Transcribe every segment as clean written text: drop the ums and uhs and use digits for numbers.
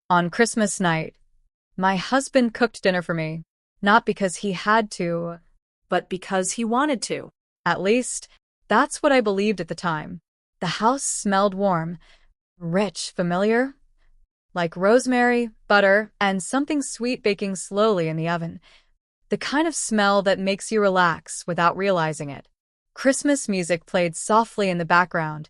On Christmas night, my husband cooked dinner for me, not because he had to, but because he wanted to. at least, that's what I believed at the time. The house smelled warm, rich, familiar, like rosemary, butter, and something sweet baking slowly in the oven. The kind of smell that makes you relax without realizing it. Christmas music played softly in the background,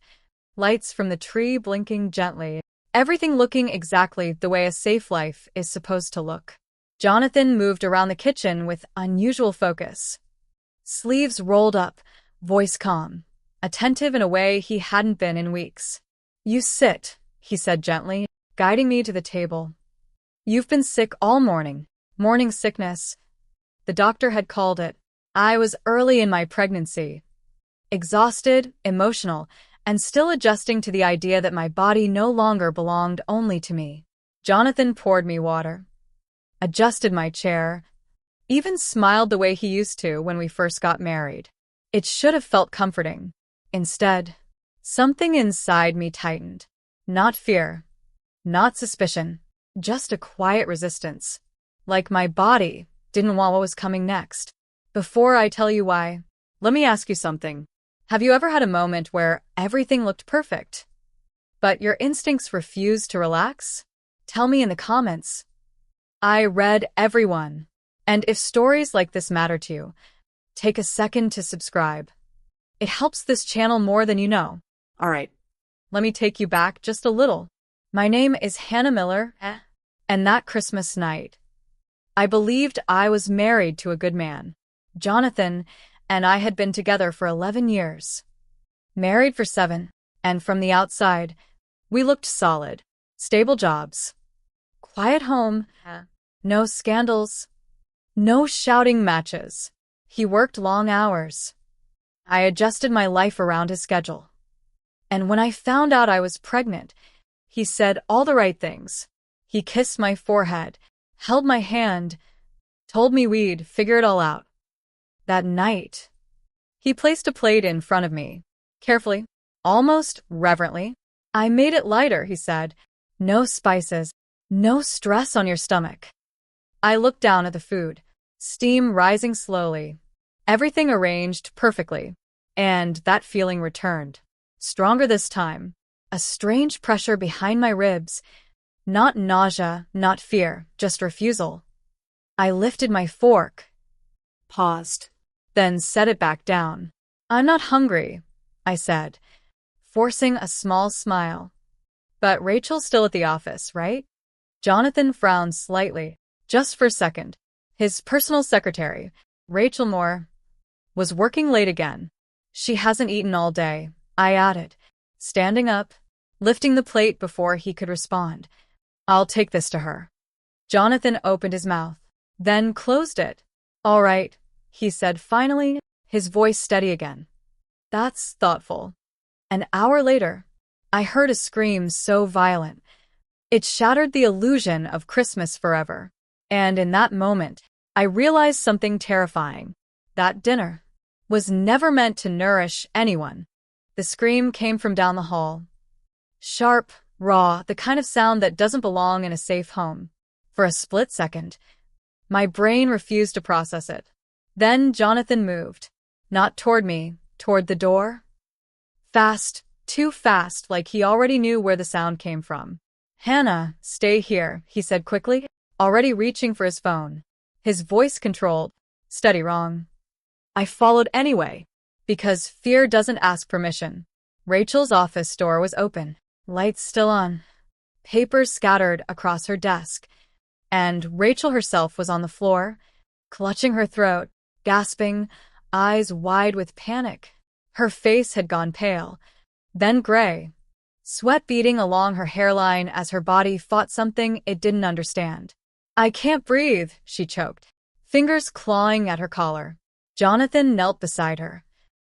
lights from the tree blinking gently, everything looking exactly the way a safe life is supposed to look. Jonathan moved around the kitchen with unusual focus. Sleeves rolled up, voice calm, attentive in a way he hadn't been in weeks. "You sit," he said gently, guiding me to the table. "You've been sick all morning. Morning sickness. The doctor had called it. I was early in my pregnancy. Exhausted, emotional, and still adjusting to the idea that my body no longer belonged only to me." Jonathan poured me water, adjusted my chair, even smiled the way he used to when we first got married. It should have felt comforting. Instead, something inside me tightened. Not fear, not suspicion, just a quiet resistance. Like my body didn't want what was coming next. Before I tell you why, let me ask you something. Have you ever had a moment where everything looked perfect, but your instincts refused to relax? Tell me in the comments. I read everyone. And if stories like this matter to you, take a second to subscribe. It helps this channel more than you know. All right. Let me take you back just a little. My name is Hannah Miller, and that Christmas night, I believed I was married to a good man. Jonathan and I had been together for 11 years. Married for 7, and from the outside, we looked solid. Stable jobs. Quiet home. No scandals. No shouting matches. He worked long hours. I adjusted my life around his schedule. And when I found out I was pregnant, he said all the right things. He kissed my forehead, held my hand, told me we'd figure it all out. That night, he placed a plate in front of me, carefully, almost reverently. "I made it lighter," he said. "No spices, no stress on your stomach." I looked down at the food, steam rising slowly, everything arranged perfectly, and that feeling returned. Stronger this time, a strange pressure behind my ribs, not nausea, not fear, just refusal. I lifted my fork, Paused. then set it back down. "I'm not hungry," I said, forcing a small smile. "But Rachel's still at the office, right?" Jonathan frowned slightly, just for a second. His personal secretary, Rachel Moore, was working late again. "She hasn't eaten all day," I added, standing up, lifting the plate before he could respond. "I'll take this to her." Jonathan opened his mouth, then closed it. "All right," he said finally, his voice steady again. "That's thoughtful." An hour later, I heard a scream so violent, it shattered the illusion of Christmas forever. And in that moment, I realized something terrifying. That dinner was never meant to nourish anyone. The scream came from down the hall. Sharp, raw, the kind of sound that doesn't belong in a safe home. For a split second, my brain refused to process it. Then Jonathan moved, not toward me, toward the door. Fast, too fast, like he already knew where the sound came from. "Hannah, stay here," he said quickly, already reaching for his phone. His voice controlled, steady wrong. I followed anyway, because fear doesn't ask permission. Rachel's office door was open, lights still on, papers scattered across her desk, and Rachel herself was on the floor, clutching her throat, gasping, eyes wide with panic. Her face had gone pale, then gray, sweat beading along her hairline as her body fought something it didn't understand. "I can't breathe," she choked, fingers clawing at her collar. Jonathan knelt beside her,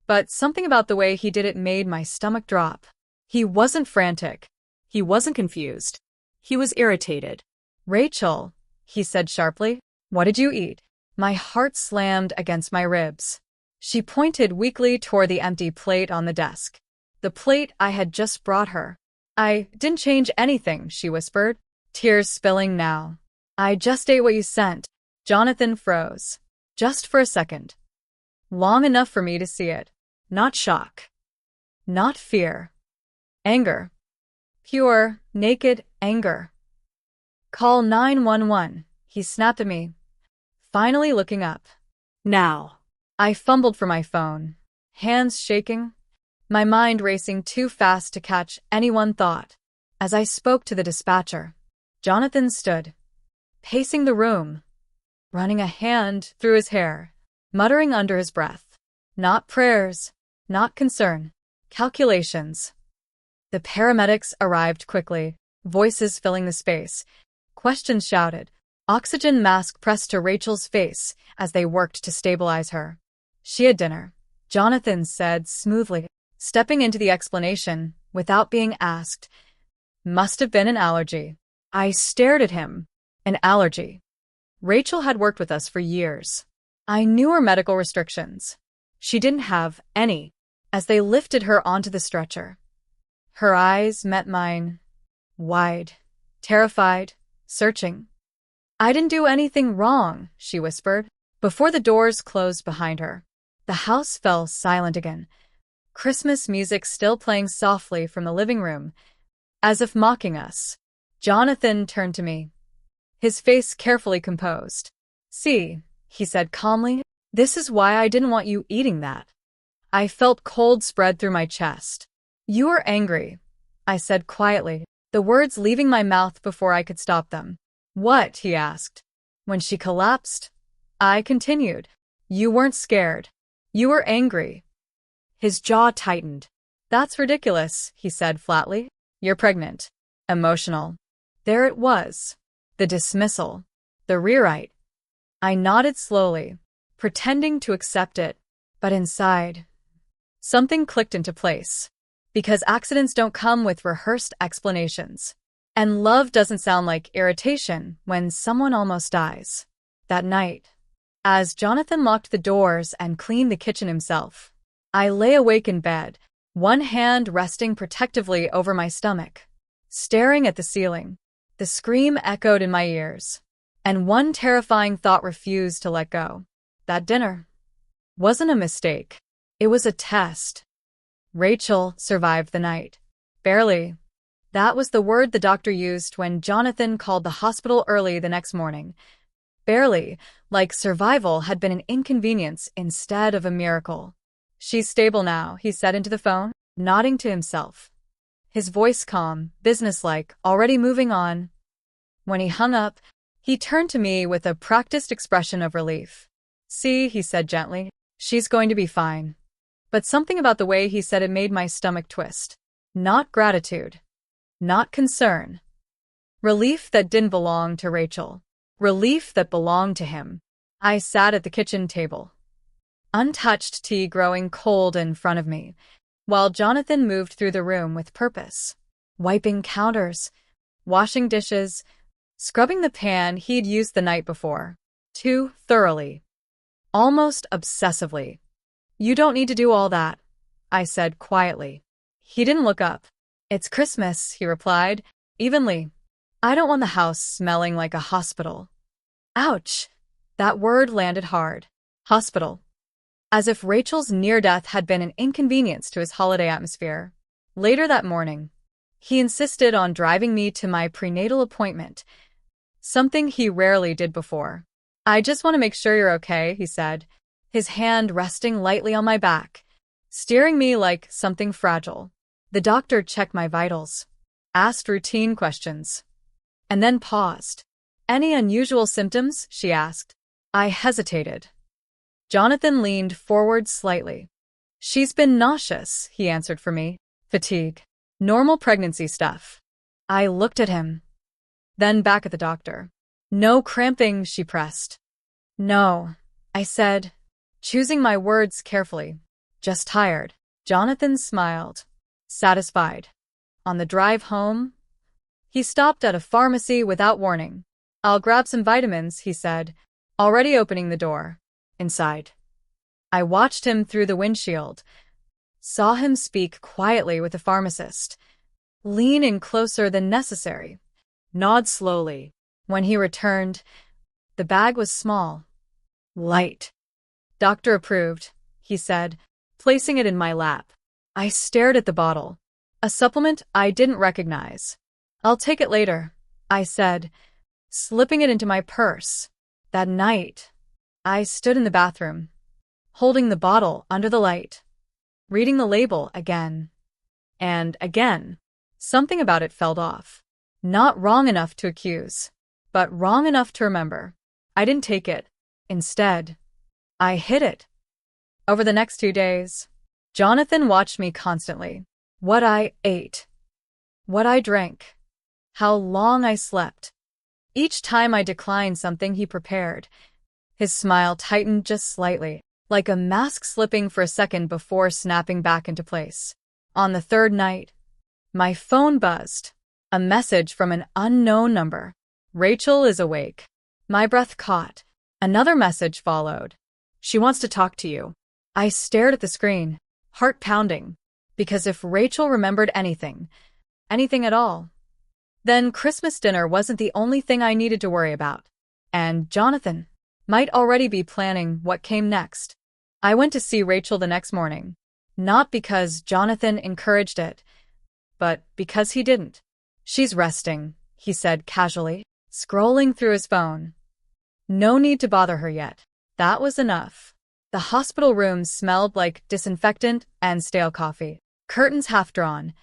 but something about the way he did it made my stomach drop. He wasn't frantic. He wasn't confused. He was irritated. "Rachel," he said sharply, "what did you eat?" My heart slammed against my ribs. She pointed weakly toward the empty plate on the desk. The plate I had just brought her. "I didn't change anything," she whispered. tears spilling now. I just ate what you sent. Jonathan froze. Just for a second. Long enough for me to see it. Not shock. Not fear. Anger. Pure, naked anger. Call 911, he snapped at me, finally looking up. Now. I fumbled for my phone, hands shaking, my mind racing too fast to catch any one thought. As I spoke to the dispatcher, Jonathan stood, pacing the room, running a hand through his hair, muttering under his breath. Not prayers, not concern, calculations. The paramedics arrived quickly, voices filling the space. Questions shouted. Oxygen mask pressed to Rachel's face as they worked to stabilize her. She had dinner, Jonathan said smoothly, stepping into the explanation without being asked. Must have been an allergy. I stared at him. An allergy. Rachel had worked with us for years. I knew her medical restrictions. She didn't have any. As they lifted her onto the stretcher, her eyes met mine, wide, terrified, searching. I didn't do anything wrong, she whispered. Before the doors closed behind her, the house fell silent again, Christmas music still playing softly from the living room, as if mocking us. Jonathan turned to me, his face carefully composed. See, he said calmly, this is why I didn't want you eating that. I felt cold spread through my chest. You are angry, I said quietly, the words leaving my mouth before I could stop them. What? He asked. When she collapsed, I continued. You weren't scared. You were angry. His jaw tightened. That's ridiculous, he said flatly. You're pregnant. Emotional. There it was. The dismissal. The rewrite. I nodded slowly, pretending to accept it, but inside, something clicked into place. Because accidents don't come with rehearsed explanations. And love doesn't sound like irritation when someone almost dies. That night, as Jonathan locked the doors and cleaned the kitchen himself, I lay awake in bed, one hand resting protectively over my stomach, staring at the ceiling. The scream echoed in my ears, and one terrifying thought refused to let go. That dinner wasn't a mistake. It was a test. Rachel survived the night. Barely. That was the word the doctor used when Jonathan called the hospital early the next morning. Barely, like survival had been an inconvenience instead of a miracle. She's stable now, he said into the phone, nodding to himself. His voice calm, businesslike, already moving on. When he hung up, he turned to me with a practiced expression of relief. See, he said gently, she's going to be fine. But something about the way he said it made my stomach twist. Not gratitude. Not concern. Relief that didn't belong to Rachel. Relief that belonged to him. I sat at the kitchen table, untouched tea growing cold in front of me, while Jonathan moved through the room with purpose, wiping counters, washing dishes, scrubbing the pan he'd used the night before, too thoroughly, almost obsessively. You don't need to do all that, I said quietly. He didn't look up. It's Christmas, he replied, evenly. I don't want the house smelling like a hospital. Ouch. That word landed hard. Hospital. As if Rachel's near-death had been an inconvenience to his holiday atmosphere. Later that morning, he insisted on driving me to my prenatal appointment, something he rarely did before. I just want to make sure you're okay, he said, his hand resting lightly on my back, steering me like something fragile. The doctor checked my vitals, asked routine questions, and then paused. Any unusual symptoms? She asked. I hesitated. Jonathan leaned forward slightly. She's been nauseous, he answered for me. Fatigue. Normal pregnancy stuff. I looked at him, then back at the doctor. No cramping, she pressed. No, I said, choosing my words carefully. Just tired. Jonathan smiled, satisfied. On the drive home, he stopped at a pharmacy without warning. I'll grab some vitamins, he said, already opening the door. Inside, I watched him through the windshield, saw him speak quietly with the pharmacist, lean in closer than necessary, Nod slowly. When he returned, the bag was small, light. Doctor approved, he said, placing it in my lap. I stared at the bottle. A supplement I didn't recognize. I'll take it later, I said, slipping it into my purse. That night, I stood in the bathroom, holding the bottle under the light, reading the label again and again. Something about it felt off. Not wrong enough to accuse, but wrong enough to remember. I didn't take it. Instead, I hid it. Over the next 2 days, Jonathan watched me constantly. What I ate, what I drank, how long I slept. Each time I declined something he prepared, his smile tightened just slightly, like a mask slipping for a second before snapping back into place. On the third night, my phone buzzed. A message from an unknown number. Rachel is awake. My breath caught. Another message followed. She wants to talk to you. I stared at the screen, heart pounding, because if Rachel remembered anything at all, then Christmas dinner wasn't the only thing I needed to worry about. And Jonathan might already be planning what came next. I went to see Rachel the next morning, not because Jonathan encouraged it, but because he didn't. She's resting, he said casually, scrolling through his phone. No need to bother her yet. That was enough. The hospital room smelled like disinfectant and stale coffee. Curtains half drawn,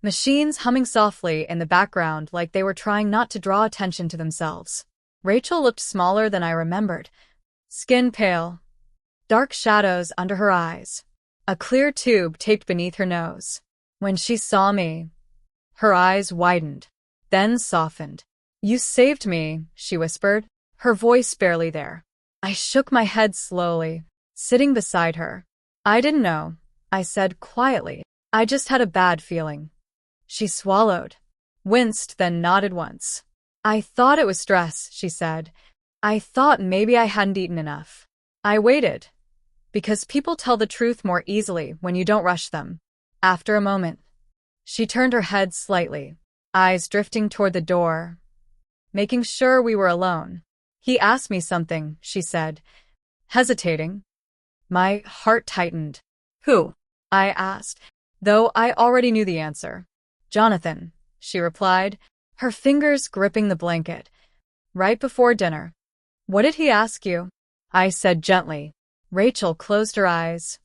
machines humming softly in the background like they were trying not to draw attention to themselves. Rachel looked smaller than I remembered. Skin pale, dark shadows under her eyes, a clear tube taped beneath her nose. When she saw me, her eyes widened, then softened. You saved me, she whispered, her voice barely there. I shook my head slowly, sitting beside her. I didn't know, I said quietly. I just had a bad feeling. She swallowed, winced, then nodded once. I thought it was stress, she said. I thought maybe I hadn't eaten enough. I waited, because people tell the truth more easily when you don't rush them. After a moment, she turned her head slightly, eyes drifting toward the door, making sure we were alone. He asked me something, she said, hesitating. My heart tightened. Who? I asked, though I already knew the answer. Jonathan, she replied, her fingers gripping the blanket. Right before dinner. What did he ask you? I said gently. Rachel closed her eyes,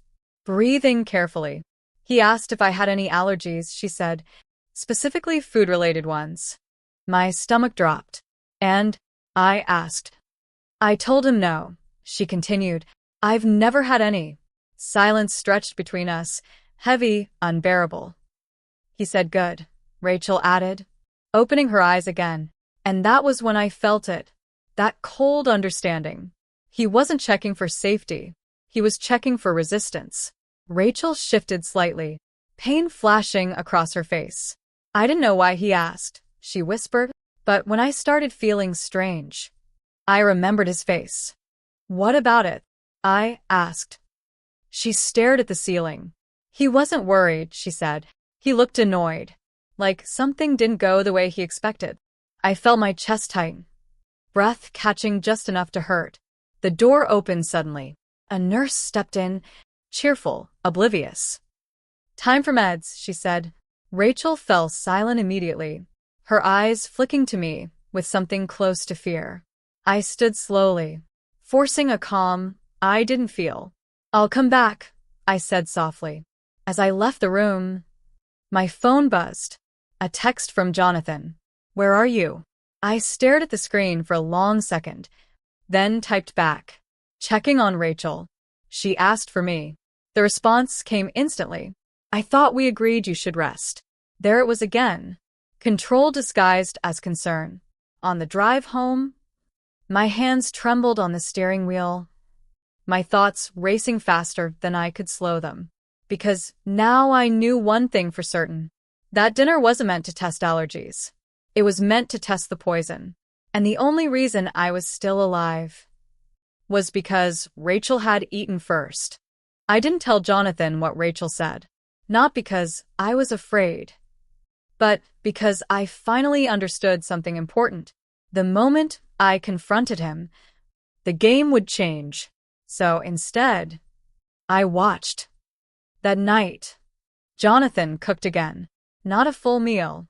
breathing carefully. He asked if I had any allergies, she said, specifically food-related ones. My stomach dropped. And I asked. I told him no, she continued. I've never had any. Silence stretched between us, heavy, unbearable. He said good, Rachel added, opening her eyes again. And that was when I felt it. That cold understanding. He wasn't checking for safety. He was checking for resistance. Rachel shifted slightly, pain flashing across her face. I didn't know why he asked, she whispered, but when I started feeling strange, I remembered his face. What about it? I asked. She stared at the ceiling. He wasn't worried, she said. He looked annoyed, like something didn't go the way he expected. I felt my chest tighten, breath catching just enough to hurt. The door opened suddenly. A nurse stepped in, cheerful, oblivious. Time for meds, she said. Rachel fell silent immediately, her eyes flicking to me with something close to fear. I stood slowly, forcing a calm I didn't feel. I'll come back, I said softly. As I left the room, my phone buzzed. A text from Jonathan. Where are you? I stared at the screen for a long second, then typed back. Checking on Rachel. She asked for me. The response came instantly. I thought we agreed you should rest. There it was again. Control disguised as concern. On the drive home, my hands trembled on the steering wheel, my thoughts racing faster than I could slow them. Because now I knew one thing for certain. That dinner wasn't meant to test allergies. It was meant to test the poison. And the only reason I was still alive was because Rachel had eaten first. I didn't tell Jonathan what Rachel said. Not because I was afraid, but because I finally understood something important. The moment I confronted him, the game would change. So instead, I watched. That night, Jonathan cooked again. Not a full meal.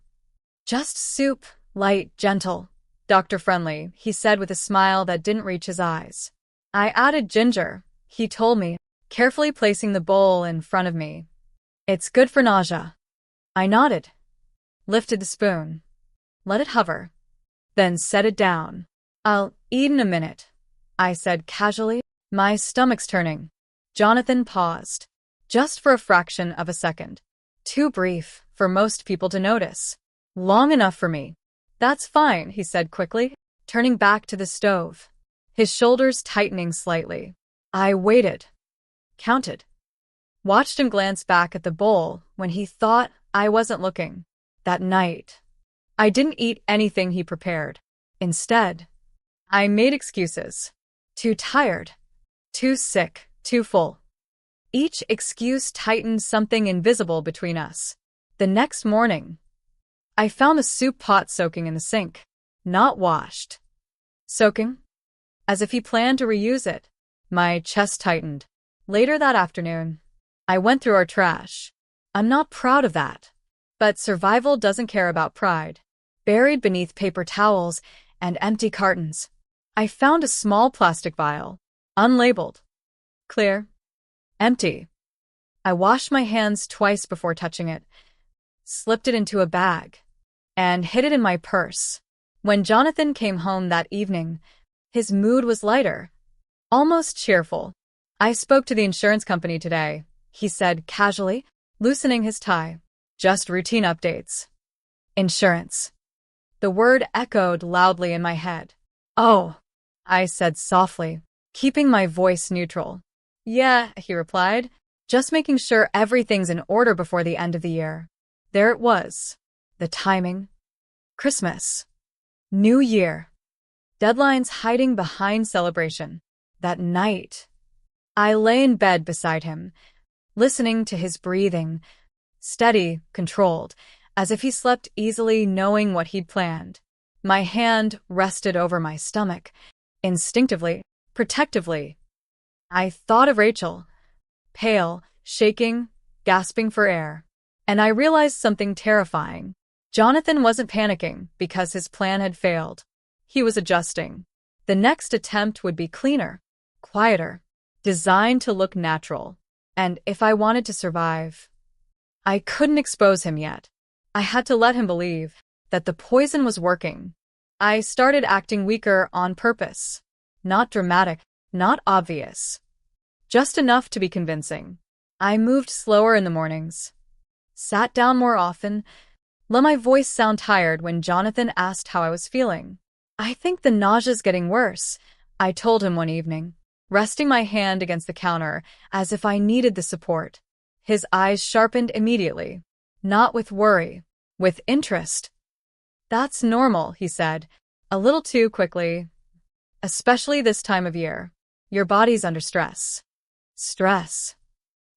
Just soup, light, gentle. Doctor-friendly, he said with a smile that didn't reach his eyes. I added ginger, he told me, carefully placing the bowl in front of me. It's good for nausea. I nodded, lifted the spoon, let it hover, then set it down. I'll eat in a minute, I said casually. My stomach's turning. Jonathan paused, just for a fraction of a second. Too brief for most people to notice. Long enough for me. That's fine, he said quickly, turning back to the stove, his shoulders tightening slightly. I waited, counted, watched him glance back at the bowl when he thought I wasn't looking. That night, I didn't eat anything he prepared. Instead, I made excuses. Too tired, too sick, too full. Each excuse tightened something invisible between us. The next morning, I found the soup pot soaking in the sink, not washed. Soaking? As if he planned to reuse it. My chest tightened. Later that afternoon, I went through our trash. I'm not proud of that. But survival doesn't care about pride. Buried beneath paper towels and empty cartons, I found a small plastic vial, unlabeled, clear, empty. I washed my hands twice before touching it, slipped it into a bag, and hid it in my purse. When Jonathan came home that evening, his mood was lighter, almost cheerful. I spoke to the insurance company today, he said casually, loosening his tie. Just routine updates. Insurance. The word echoed loudly in my head. Oh, I said softly, keeping my voice neutral. Yeah, he replied, just making sure everything's in order before the end of the year. There it was. The timing. Christmas. New Year. Deadlines hiding behind celebration. That night, I lay in bed beside him, listening to his breathing, steady, controlled, as if he slept easily knowing what he'd planned. My hand rested over my stomach, instinctively, protectively. I thought of Rachel, pale, shaking, gasping for air. And I realized something terrifying. Jonathan wasn't panicking because his plan had failed. He was adjusting. The next attempt would be cleaner, quieter, designed to look natural. And if I wanted to survive, I couldn't expose him yet. I had to let him believe that the poison was working. I started acting weaker on purpose. Not dramatic, not obvious. Just enough to be convincing. I moved slower in the mornings, sat down more often, let my voice sound tired when Jonathan asked how I was feeling. I think the nausea's getting worse, I told him one evening, resting my hand against the counter as if I needed the support. His eyes sharpened immediately, not with worry, with interest. That's normal, he said, a little too quickly. Especially this time of year. Your body's under stress. Stress.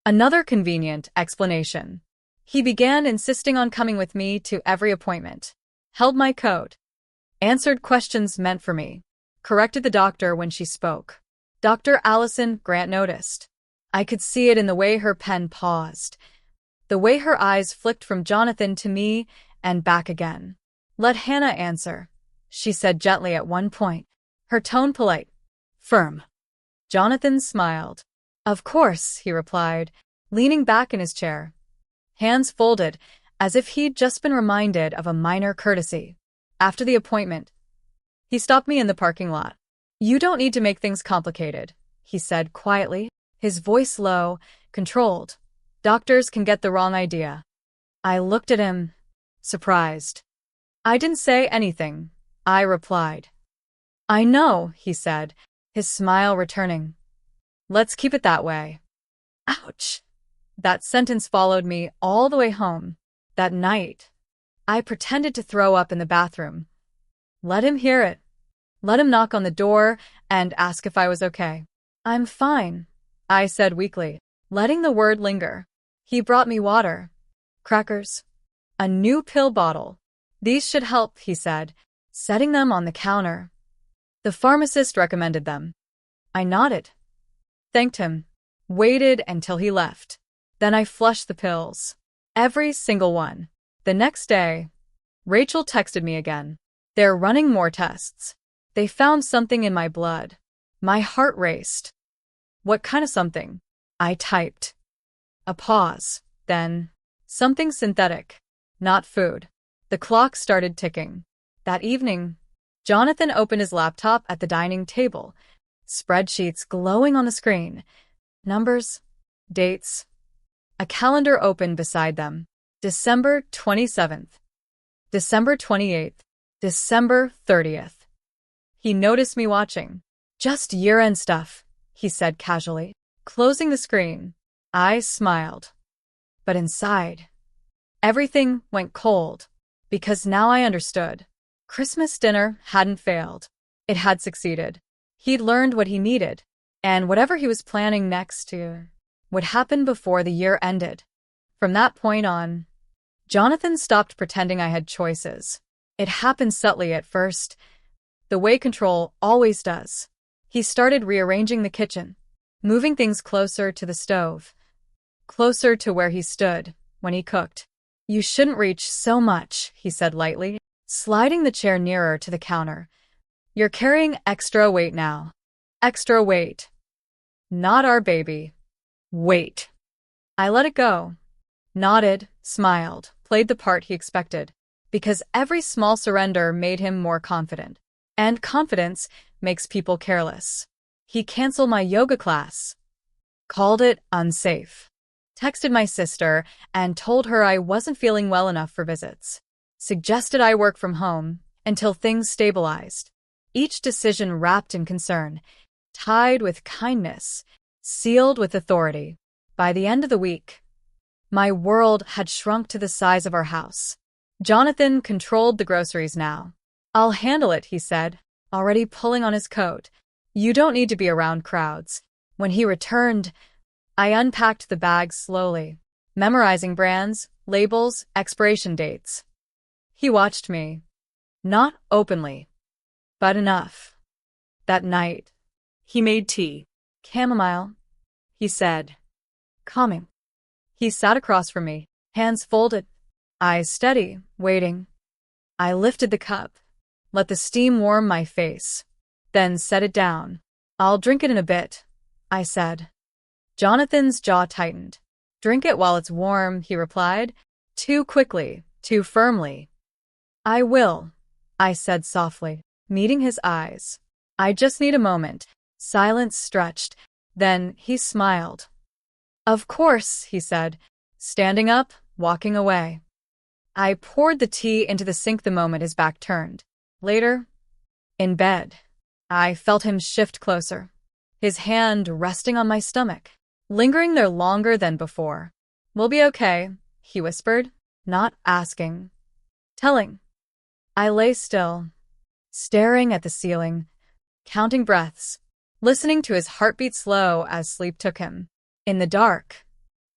Another convenient explanation. He began insisting on coming with me to every appointment. Held my coat. Answered questions meant for me. Corrected the doctor when she spoke. Dr. Allison Grant noticed. I could see it in the way her pen paused, the way her eyes flicked from Jonathan to me and back again. Let Hannah answer, she said gently at one point, her tone polite, firm. Jonathan smiled. Of course, he replied, leaning back in his chair, hands folded, as if he'd just been reminded of a minor courtesy. After the appointment, he stopped me in the parking lot. You don't need to make things complicated, he said quietly, his voice low, controlled. Doctors can get the wrong idea. I looked at him, surprised. I didn't say anything, I replied. I know, he said, his smile returning. Let's keep it that way. Ouch. That sentence followed me all the way home. That night, I pretended to throw up in the bathroom. Let him hear it. Let him knock on the door and ask if I was okay. I'm fine, I said weakly, letting the word linger. He brought me water, crackers, A new pill bottle. These should help, he said, setting them on the counter. The pharmacist recommended them. I nodded, thanked him, waited until he left. Then I flushed the pills. Every single one. The next day, Rachel texted me again. They're running more tests. They found something in my blood. My heart raced. What kind of something? I typed. A pause. Then, something synthetic. Not food. The clock started ticking. That evening, Jonathan opened his laptop at the dining table. Spreadsheets glowing on the screen. Numbers, dates. A calendar opened beside them. December 27th. December 28th. December 30th. He noticed me watching. Just year-end stuff, he said casually. Closing the screen, I smiled. But inside, everything went cold. Because now I understood. Christmas dinner hadn't failed. It had succeeded. He'd learned what he needed. And whatever he was planning next year would happen before the year ended. From that point on, Jonathan stopped pretending I had choices. It happened subtly at first, the way control always does. He started rearranging the kitchen, moving things closer to the stove, closer to where he stood when he cooked. You shouldn't reach so much, he said lightly, sliding the chair nearer to the counter. You're carrying extra weight now. Extra weight. Not our baby. Weight. I let it go. Nodded, smiled, played the part he expected. Because every small surrender made him more confident. And confidence makes people careless. He canceled my yoga class. Called it unsafe. Texted my sister and told her I wasn't feeling well enough for visits. Suggested I work from home until things stabilized. Each decision wrapped in concern, tied with kindness, sealed with authority. By the end of the week, my world had shrunk to the size of our house. Jonathan controlled the groceries now. I'll handle it, he said, already pulling on his coat. You don't need to be around crowds. When he returned, I unpacked the bags slowly, memorizing brands, labels, expiration dates. He watched me. Not openly, but enough. That night, He made tea. chamomile, he said. Calming. He sat across from me, hands folded, eyes steady, waiting. I lifted the cup, let the steam warm my face, then set it down. I'll drink it in a bit, I said. Jonathan's jaw tightened. Drink it while it's warm, he replied, too quickly, too firmly. I will, I said softly, meeting his eyes. I just need a moment. Silence stretched. Then he smiled. Of course, he said, standing up, walking away. I poured the tea into the sink the moment his back turned. Later, in bed, I felt him shift closer, his hand resting on my stomach, lingering there longer than before. We'll be okay, he whispered, not asking, telling. I lay still, staring at the ceiling, counting breaths, listening to his heartbeat slow as sleep took him. In the dark,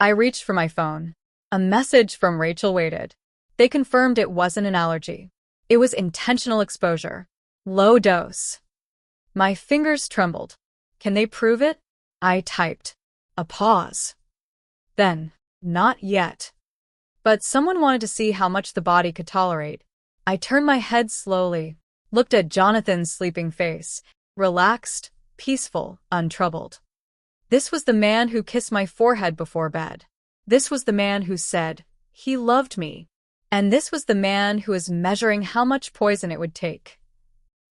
I reached for my phone. A message from Rachel waited. They confirmed it wasn't an allergy. It was intentional exposure. Low dose. My fingers trembled. Can they prove it? I typed. A pause. Then, not yet. But someone wanted to see how much the body could tolerate. I turned my head slowly, looked at Jonathan's sleeping face, relaxed, peaceful, untroubled. This was the man who kissed my forehead before bed. This was the man who said he loved me. And this was the man who was measuring how much poison it would take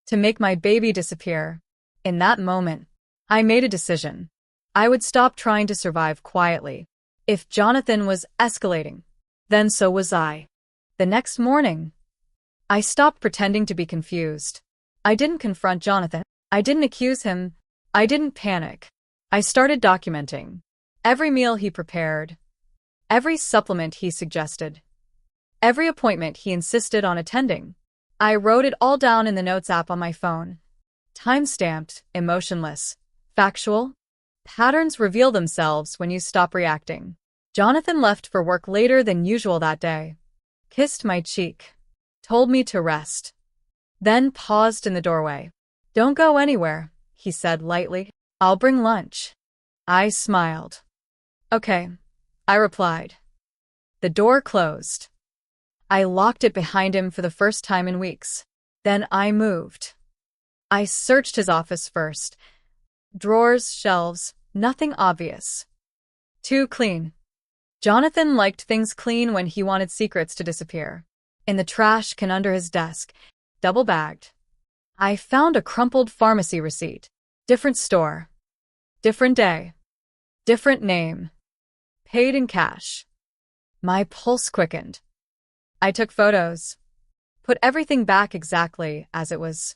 to make my baby disappear. In that moment, I made a decision. I would stop trying to survive quietly. If Jonathan was escalating, then so was I. The next morning, I stopped pretending to be confused. I didn't confront Jonathan. I didn't accuse him. I didn't panic. I started documenting every meal he prepared, every supplement he suggested, every appointment he insisted on attending. I wrote it all down in the Notes app on my phone. Time-stamped, emotionless, factual. Patterns reveal themselves when you stop reacting. Jonathan left for work later than usual that day. kissed my cheek, told me to rest, then paused in the doorway. "Don't go anywhere," he said lightly. "I'll bring lunch." I smiled. "Okay," I replied. The door closed. I locked it behind him for the first time in weeks. Then I moved. I searched his office first. Drawers, shelves, nothing obvious. Too clean. Jonathan liked things clean when he wanted secrets to disappear. In the trash can under his desk, double-bagged. I found a crumpled pharmacy receipt. Different store. Different day. Different name. Paid in cash. My pulse quickened. I took photos. Put everything back exactly as it was.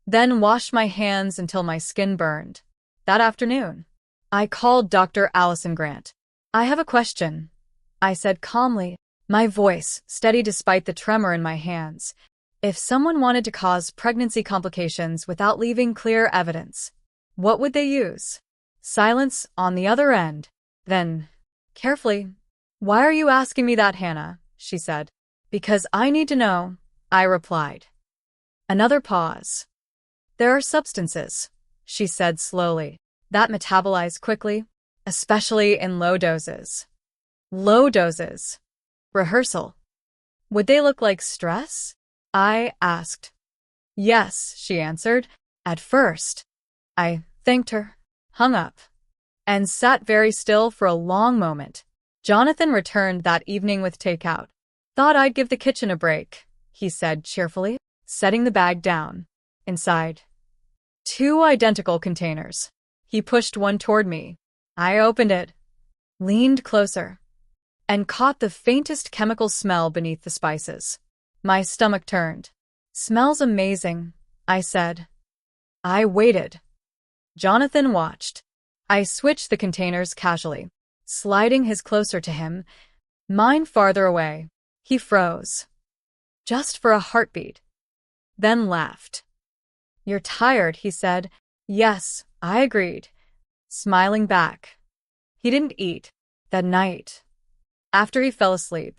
Then washed my hands until my skin burned. That afternoon, I called Dr. Allison Grant. "I have a question," I said calmly, my voice steady despite the tremor in my hands. "If someone wanted to cause pregnancy complications without leaving clear evidence, what would they use?" Silence on the other end. Then, carefully, "Why are you asking me that, Hannah?" she said. "Because I need to know," I replied. Another pause. "There are substances," she said slowly, "that metabolize quickly, especially in low doses." Low doses. Rehearsal. "Would they look like stress?" I asked. "Yes," she answered. At first. I thanked her, hung up, and sat very still for a long moment. Jonathan returned that evening with takeout. "Thought I'd give the kitchen a break," he said cheerfully, setting the bag down. Inside, 2 identical containers. He pushed one toward me. I opened it, leaned closer, and caught the faintest chemical smell beneath the spices. My stomach turned. "Smells amazing," I said. I waited. Jonathan watched. I switched the containers casually, sliding his closer to him, mine farther away. He froze. Just for a heartbeat. Then laughed. "You're tired," he said. "Yes," I agreed, smiling back. He didn't eat that night. After he fell asleep,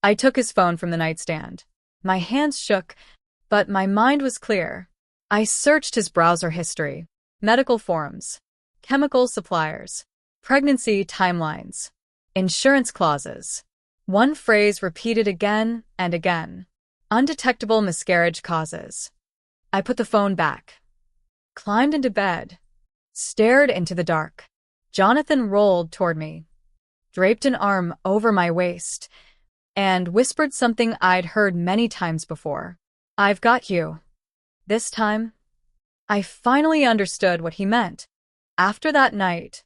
I took his phone from the nightstand. My hands shook, but my mind was clear. I searched his browser history, medical forums, chemical suppliers, pregnancy timelines, insurance clauses. One phrase repeated again and again: undetectable miscarriage causes. I put the phone back, climbed into bed, stared into the dark. Jonathan rolled toward me, draped an arm over my waist, and whispered something I'd heard many times before. "I've got you." This time, I finally understood what he meant. After that night,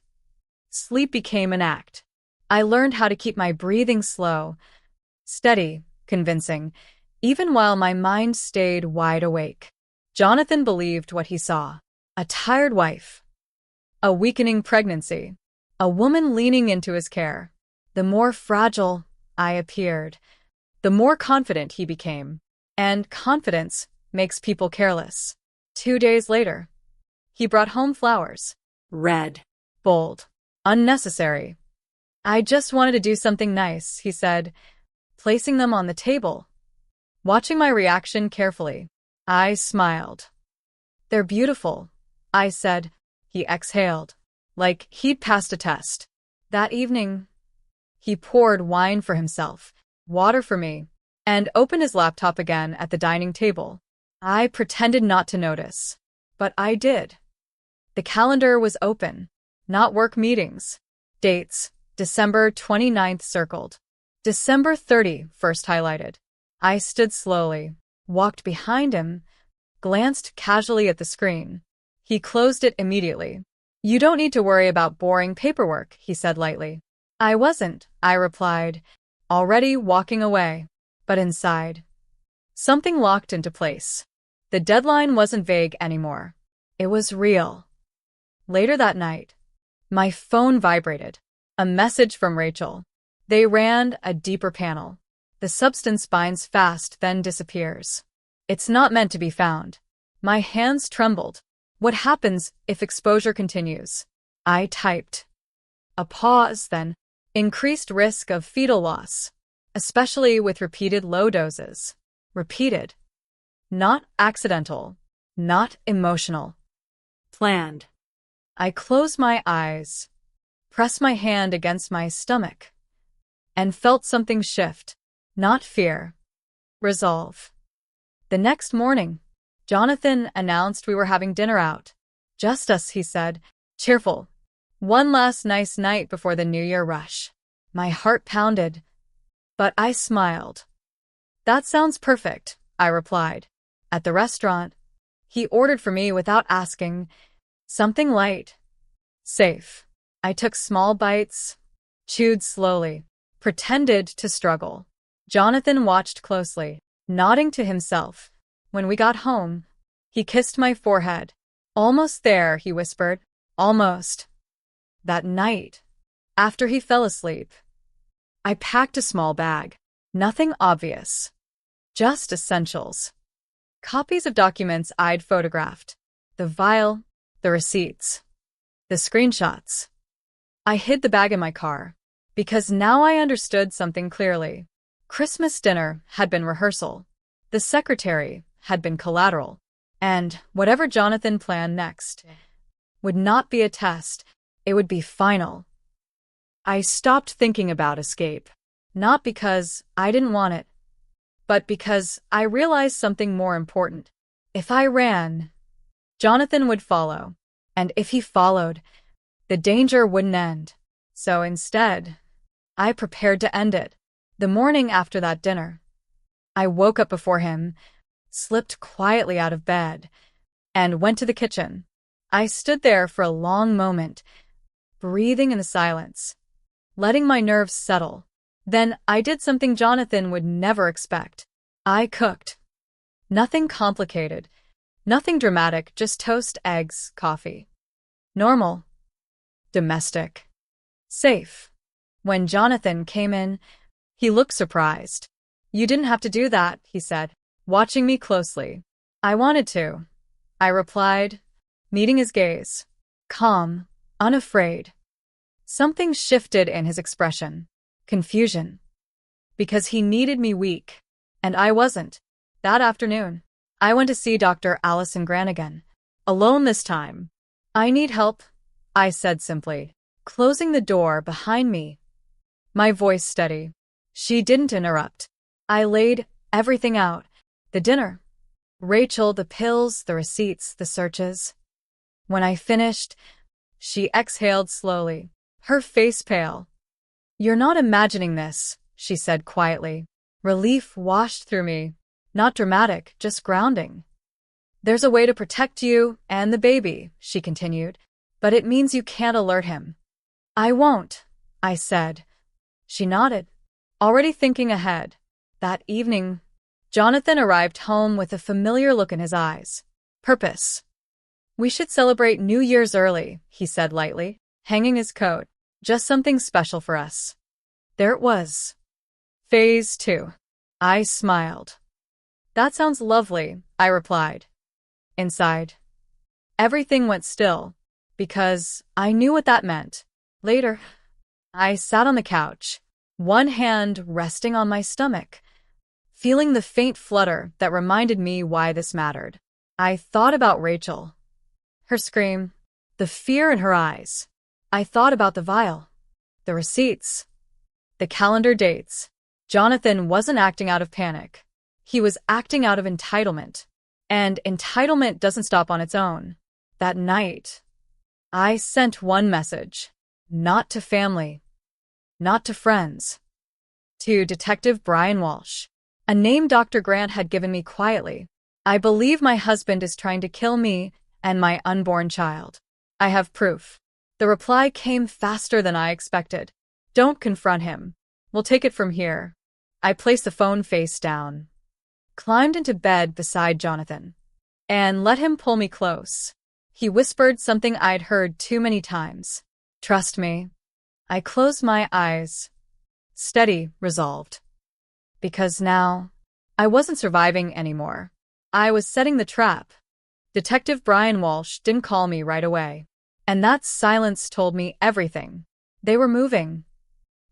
sleep became an act. I learned how to keep my breathing slow, steady, convincing, even while my mind stayed wide awake. Jonathan believed what he saw. A tired wife, a weakening pregnancy, a woman leaning into his care. The more fragile I appeared, the more confident he became. And confidence makes people careless. 2 days later, he brought home flowers. Red. Bold. Unnecessary. "I just wanted to do something nice," he said, placing them on the table. Watching my reaction carefully, I smiled. "They're beautiful," I said. He exhaled, like he'd passed a test. That evening, he poured wine for himself, water for me, and opened his laptop again at the dining table. I pretended not to notice, but I did. The calendar was open, not work meetings. Dates: December 29th circled. December 31st highlighted. I stood slowly, walked behind him, glanced casually at the screen. He closed it immediately. "You don't need to worry about boring paperwork," he said lightly. "I wasn't," I replied, already walking away. But inside, something locked into place. The deadline wasn't vague anymore. It was real. Later that night, my phone vibrated. A message from Rachel. They ran a deeper panel. "The substance binds fast, then disappears. It's not meant to be found." My hands trembled. "What happens if exposure continues?" I typed. A pause, then: "Increased risk of fetal loss." especially with repeated low doses. Repeated. Not accidental. Not emotional. Planned. I closed my eyes, pressed my hand against my stomach, and felt something shift. Not fear. Resolve. The next morning, Jonathan announced we were having dinner out. Just us, he said, cheerful. One last nice night before the New Year rush. My heart pounded, but I smiled. That sounds perfect, I replied. At the restaurant, he ordered for me without asking. Something light. Safe. I took small bites, chewed slowly, pretended to struggle. Jonathan watched closely, nodding to himself. When we got home, he kissed my forehead. Almost there, he whispered. Almost. That night, after he fell asleep, I packed a small bag. Nothing obvious. Just essentials. Copies of documents I'd photographed. The vial, the receipts, the screenshots. I hid the bag in my car, because now I understood something clearly. Christmas dinner had been rehearsal. The secretary had been collateral. And whatever Jonathan planned next would not be a test. It would be final. I stopped thinking about escape, not because I didn't want it, but because I realized something more important. If I ran, Jonathan would follow, and if he followed, the danger wouldn't end. So instead, I prepared to end it. The morning after that dinner, I woke up before him, slipped quietly out of bed, and went to the kitchen. I stood there for a long moment, breathing in the silence, letting my nerves settle. Then I did something Jonathan would never expect. I cooked. Nothing complicated, nothing dramatic, just toast, eggs, coffee. Normal. Domestic. Safe. When Jonathan came in, he looked surprised. You didn't have to do that, he said, watching me closely. I wanted to, I replied, meeting his gaze. Calm, unafraid. Something shifted in his expression. Confusion. Because he needed me weak, and I wasn't. That afternoon, I went to see Dr. Allison Granigan. Alone this time. I need help, I said simply, closing the door behind me. My voice steady. She didn't interrupt. I laid everything out. The dinner, Rachel, the pills, the receipts, the searches. When I finished, she exhaled slowly, her face pale. You're not imagining this, she said quietly. Relief washed through me. Not dramatic, just grounding. There's a way to protect you and the baby, she continued, but it means you can't alert him. I won't, I said. She nodded, already thinking ahead. That evening, Jonathan arrived home with a familiar look in his eyes. Purpose. We should celebrate New Year's early, he said lightly, hanging his coat. Just something special for us. There it was. Phase 2. I smiled. That sounds lovely, I replied. Inside, everything went still, because I knew what that meant. Later, I sat on the couch, one hand resting on my stomach, feeling the faint flutter that reminded me why this mattered. I thought about Rachel. Her scream, the fear in her eyes. I thought about the vial, the receipts, the calendar dates. Jonathan wasn't acting out of panic. He was acting out of entitlement. And entitlement doesn't stop on its own. That night, I sent one message. Not to family. Not to friends. To Detective Brian Walsh. A name Dr. Grant had given me quietly. I believe my husband is trying to kill me and my unborn child. I have proof. The reply came faster than I expected. Don't confront him. We'll take it from here. I placed the phone face down, climbed into bed beside Jonathan, and let him pull me close. He whispered something I'd heard too many times. Trust me. I closed my eyes, steady, resolved. Because now, I wasn't surviving anymore. I was setting the trap. Detective Brian Walsh didn't call me right away. And that silence told me everything. They were moving.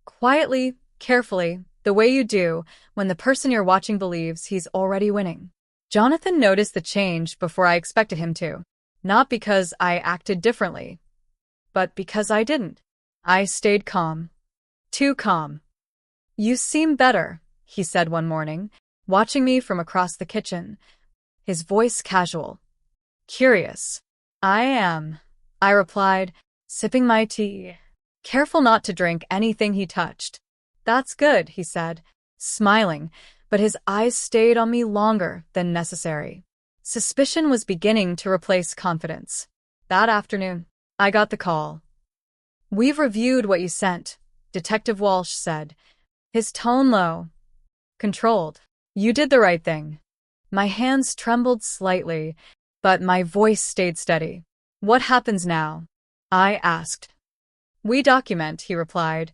Quietly, carefully, The way you do when the person you're watching believes he's already winning. Jonathan noticed the change before I expected him to. Not because I acted differently, but because I didn't. I stayed calm. Too calm. You seem better, he said one morning, watching me from across the kitchen. His voice casual. Curious. I am, I replied, sipping my tea, careful not to drink anything he touched. That's good, he said, smiling, but his eyes stayed on me longer than necessary. Suspicion was beginning to replace confidence. That afternoon, I got the call. We've reviewed what you sent, Detective Walsh said, his tone low, controlled. You did the right thing. My hands trembled slightly, but my voice stayed steady. What happens now? I asked. We document, he replied.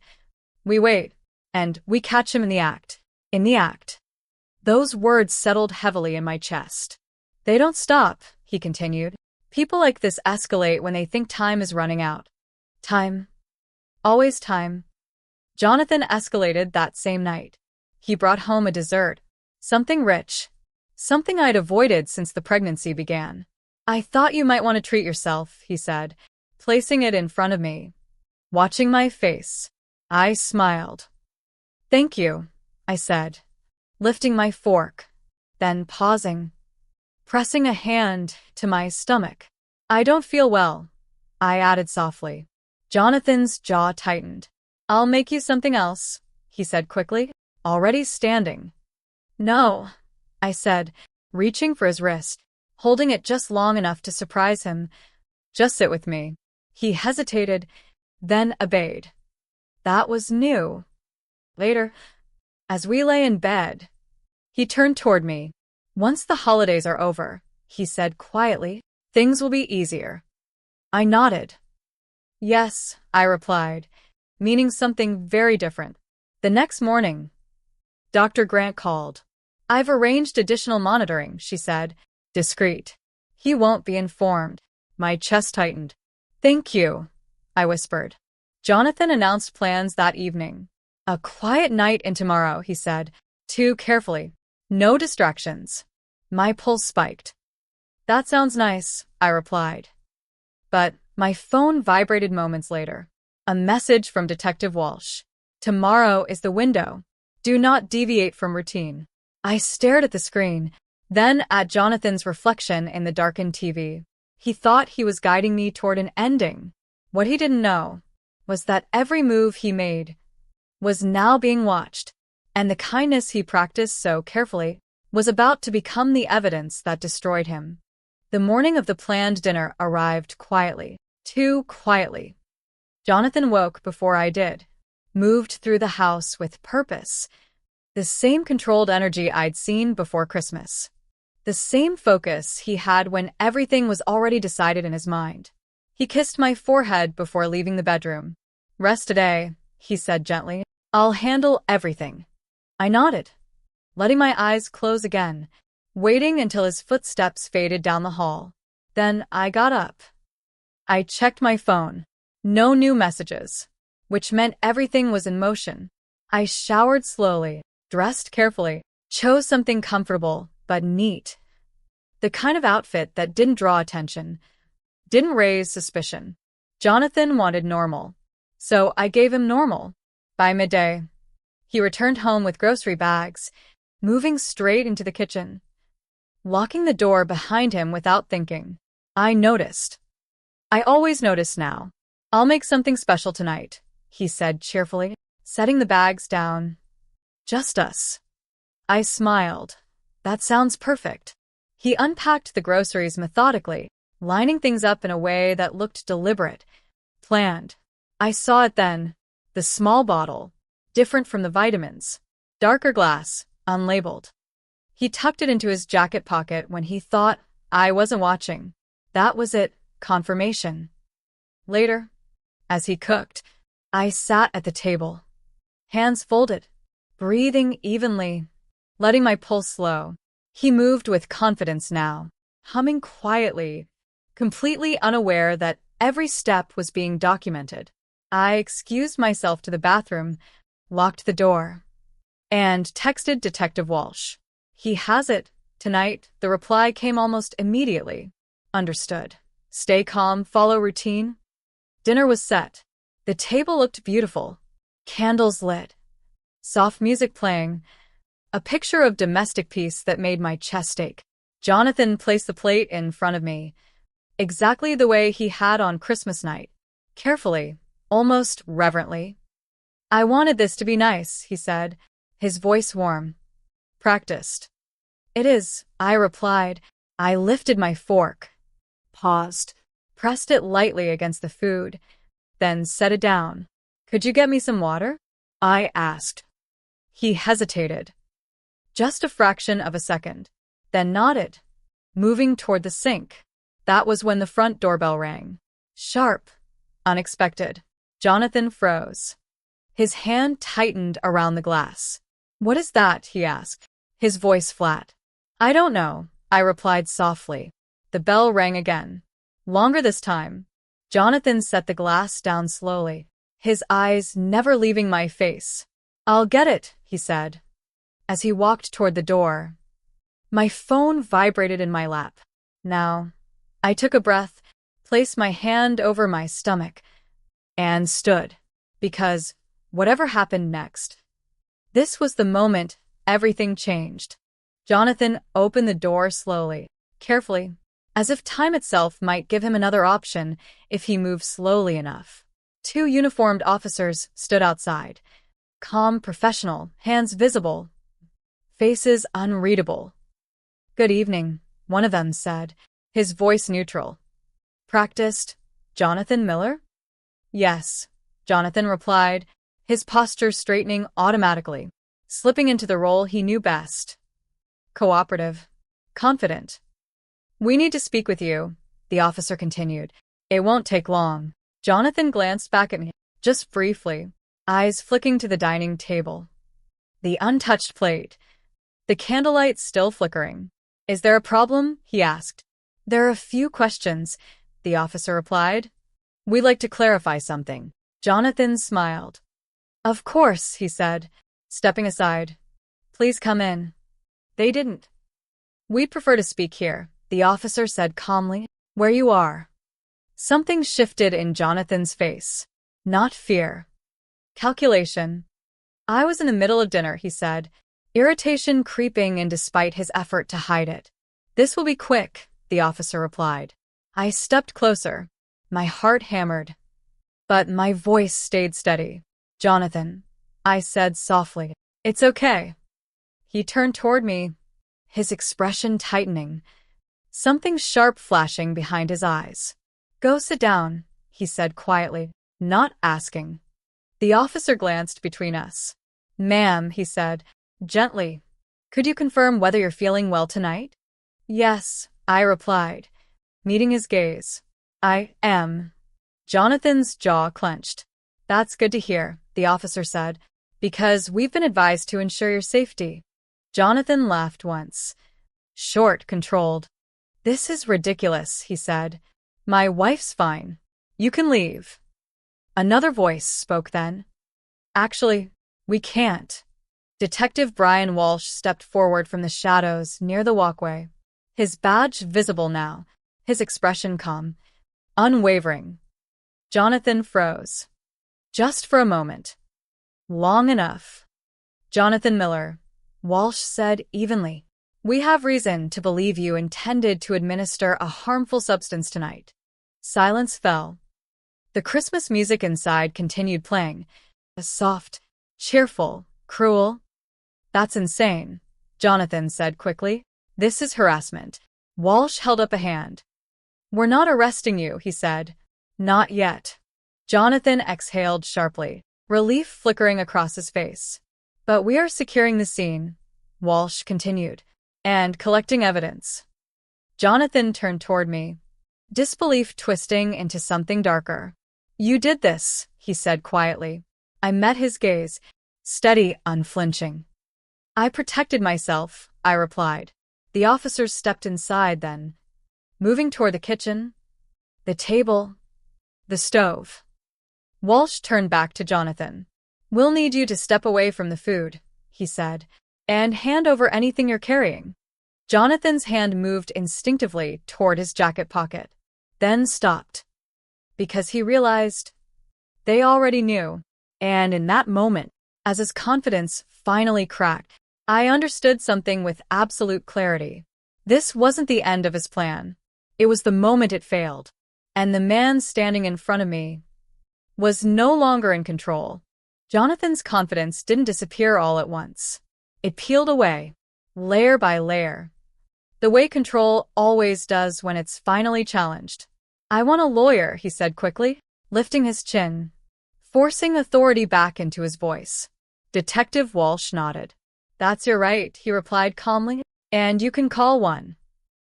We wait, and we catch him in the act. In the act. Those words settled heavily in my chest. They don't stop, he continued. People like this escalate when they think time is running out. Time. Always time. Jonathan escalated that same night. He brought home a dessert. Something rich. Something I'd avoided since the pregnancy began. I thought you might want to treat yourself, he said, placing it in front of me. Watching my face, I smiled. Thank you, I said, lifting my fork, then pausing, pressing a hand to my stomach. I don't feel well, I added softly. Jonathan's jaw tightened. I'll make you something else, he said quickly, already standing. No, I said, reaching for his wrist, holding it just long enough to surprise him. Just sit with me. He hesitated, then obeyed. That was new. Later, as we lay in bed, he turned toward me. Once the holidays are over, he said quietly, things will be easier. I nodded. Yes, I replied, meaning something very different. The next morning, Dr. Grant called. I've arranged additional monitoring, she said, discreet. He won't be informed. My chest tightened. Thank you, I whispered. Jonathan announced plans that evening. A quiet night and tomorrow, he said, too carefully. No distractions. My pulse spiked. That sounds nice, I replied. But my phone vibrated moments later. A message from Detective Walsh. Tomorrow is the window. Do not deviate from routine. I stared at the screen, then at Jonathan's reflection in the darkened TV. He thought he was guiding me toward an ending. What he didn't know was that every move he made was now being watched, and the kindness he practiced so carefully was about to become the evidence that destroyed him. The morning of the planned dinner arrived quietly, too quietly. Jonathan woke before I did, moved through the house with purpose, the same controlled energy I'd seen before Christmas. The same focus he had when everything was already decided in his mind. He kissed my forehead before leaving the bedroom. Rest today, he said gently. I'll handle everything. I nodded, letting my eyes close again, waiting until his footsteps faded down the hall. Then I got up. I checked my phone. No new messages, which meant everything was in motion. I showered slowly, dressed carefully, chose something comfortable but neat. The kind of outfit that didn't draw attention, didn't raise suspicion. Jonathan wanted normal, so I gave him normal. By midday, he returned home with grocery bags, moving straight into the kitchen, locking the door behind him without thinking. I noticed. I always notice now. I'll make something special tonight, he said cheerfully, setting the bags down. Just us. I smiled. That sounds perfect. He unpacked the groceries methodically, lining things up in a way that looked deliberate, planned. I saw it then. The small bottle, different from the vitamins. Darker glass, unlabeled. He tucked it into his jacket pocket when he thought I wasn't watching. That was it, confirmation. Later, as he cooked, I sat at the table, hands folded, breathing evenly, letting my pulse slow. He moved with confidence now, humming quietly, completely unaware that every step was being documented. I excused myself to the bathroom, locked the door. and texted Detective Walsh. He has it. Tonight, the reply came almost immediately. Understood. Stay calm, follow routine. Dinner was set. The table looked beautiful. Candles lit. Soft music playing. A picture of domestic peace that made my chest ache. Jonathan placed the plate in front of me, exactly the way he had on Christmas night. Carefully, almost reverently. I wanted this to be nice, he said, his voice warm. Practiced. It is, I replied. I lifted my fork, paused, pressed it lightly against the food, then set it down. Could you get me some water? I asked. He hesitated. Just a fraction of a second, then nodded, moving toward the sink. That was when the front doorbell rang. Sharp, unexpected. Jonathan froze. His hand tightened around the glass. What is that? He asked, his voice flat. I don't know, I replied softly. The bell rang again. Longer this time. Jonathan set the glass down slowly, his eyes never leaving my face. I'll get it, he said. As he walked toward the door, my phone vibrated in my lap. Now, I took a breath, placed my hand over my stomach, and stood. Because, whatever happened next, this was the moment everything changed. Jonathan opened the door slowly, carefully, as if time itself might give him another option if he moved slowly enough. 2 uniformed officers stood outside. Calm, professional, hands visible, faces unreadable. Good evening, one of them said, his voice neutral. Practiced, Jonathan Miller? Yes, Jonathan replied, his posture straightening automatically, slipping into the role he knew best. Cooperative, confident. We need to speak with you, the officer continued. It won't take long. Jonathan glanced back at me, just briefly, eyes flicking to the dining table. The untouched plate, the candlelight still flickering. Is there a problem? He asked. There are a few questions, the officer replied. We'd like to clarify something. Jonathan smiled. Of course, he said, stepping aside. Please come in. They didn't. We'd prefer to speak here, the officer said calmly. Where you are. Something shifted in Jonathan's face. Not fear. Calculation. I was in the middle of dinner, he said, irritation creeping in despite his effort to hide it. This will be quick, the officer replied. I stepped closer. My heart hammered. But my voice stayed steady. Jonathan, I said softly. It's okay. He turned toward me, his expression tightening, something sharp flashing behind his eyes. Go sit down, he said quietly, not asking. The officer glanced between us. Ma'am, he said, gently, could you confirm whether you're feeling well tonight? Yes, I replied, meeting his gaze. I am. Jonathan's jaw clenched. That's good to hear, the officer said, because we've been advised to ensure your safety. Jonathan laughed once. Short, controlled. This is ridiculous, he said. My wife's fine. You can leave. Another voice spoke then. Actually, we can't. Detective Brian Walsh stepped forward from the shadows near the walkway, his badge visible now, his expression calm, unwavering. Jonathan froze. Just for a moment. Long enough. Jonathan Miller, Walsh said evenly. We have reason to believe you intended to administer a harmful substance tonight. Silence fell. The Christmas music inside continued playing. Soft, cheerful, cruel. That's insane, Jonathan said quickly. This is harassment. Walsh held up a hand. We're not arresting you, he said. Not yet. Jonathan exhaled sharply, relief flickering across his face. But we are securing the scene, Walsh continued, and collecting evidence. Jonathan turned toward me, disbelief twisting into something darker. You did this, he said quietly. I met his gaze, steady, unflinching. I protected myself, I replied. The officers stepped inside then, moving toward the kitchen, the table, the stove. Walsh turned back to Jonathan. We'll need you to step away from the food, he said, "and hand over anything you're carrying." Jonathan's hand moved instinctively toward his jacket pocket, then stopped, because he realized they already knew. And in that moment, as his confidence finally cracked, I understood something with absolute clarity. This wasn't the end of his plan. It was the moment it failed. And the man standing in front of me was no longer in control. Jonathan's confidence didn't disappear all at once. It peeled away, layer by layer, the way control always does when it's finally challenged. "I want a lawyer," he said quickly, lifting his chin, forcing authority back into his voice. Detective Walsh nodded. "That's your right," he replied calmly, "and you can call one."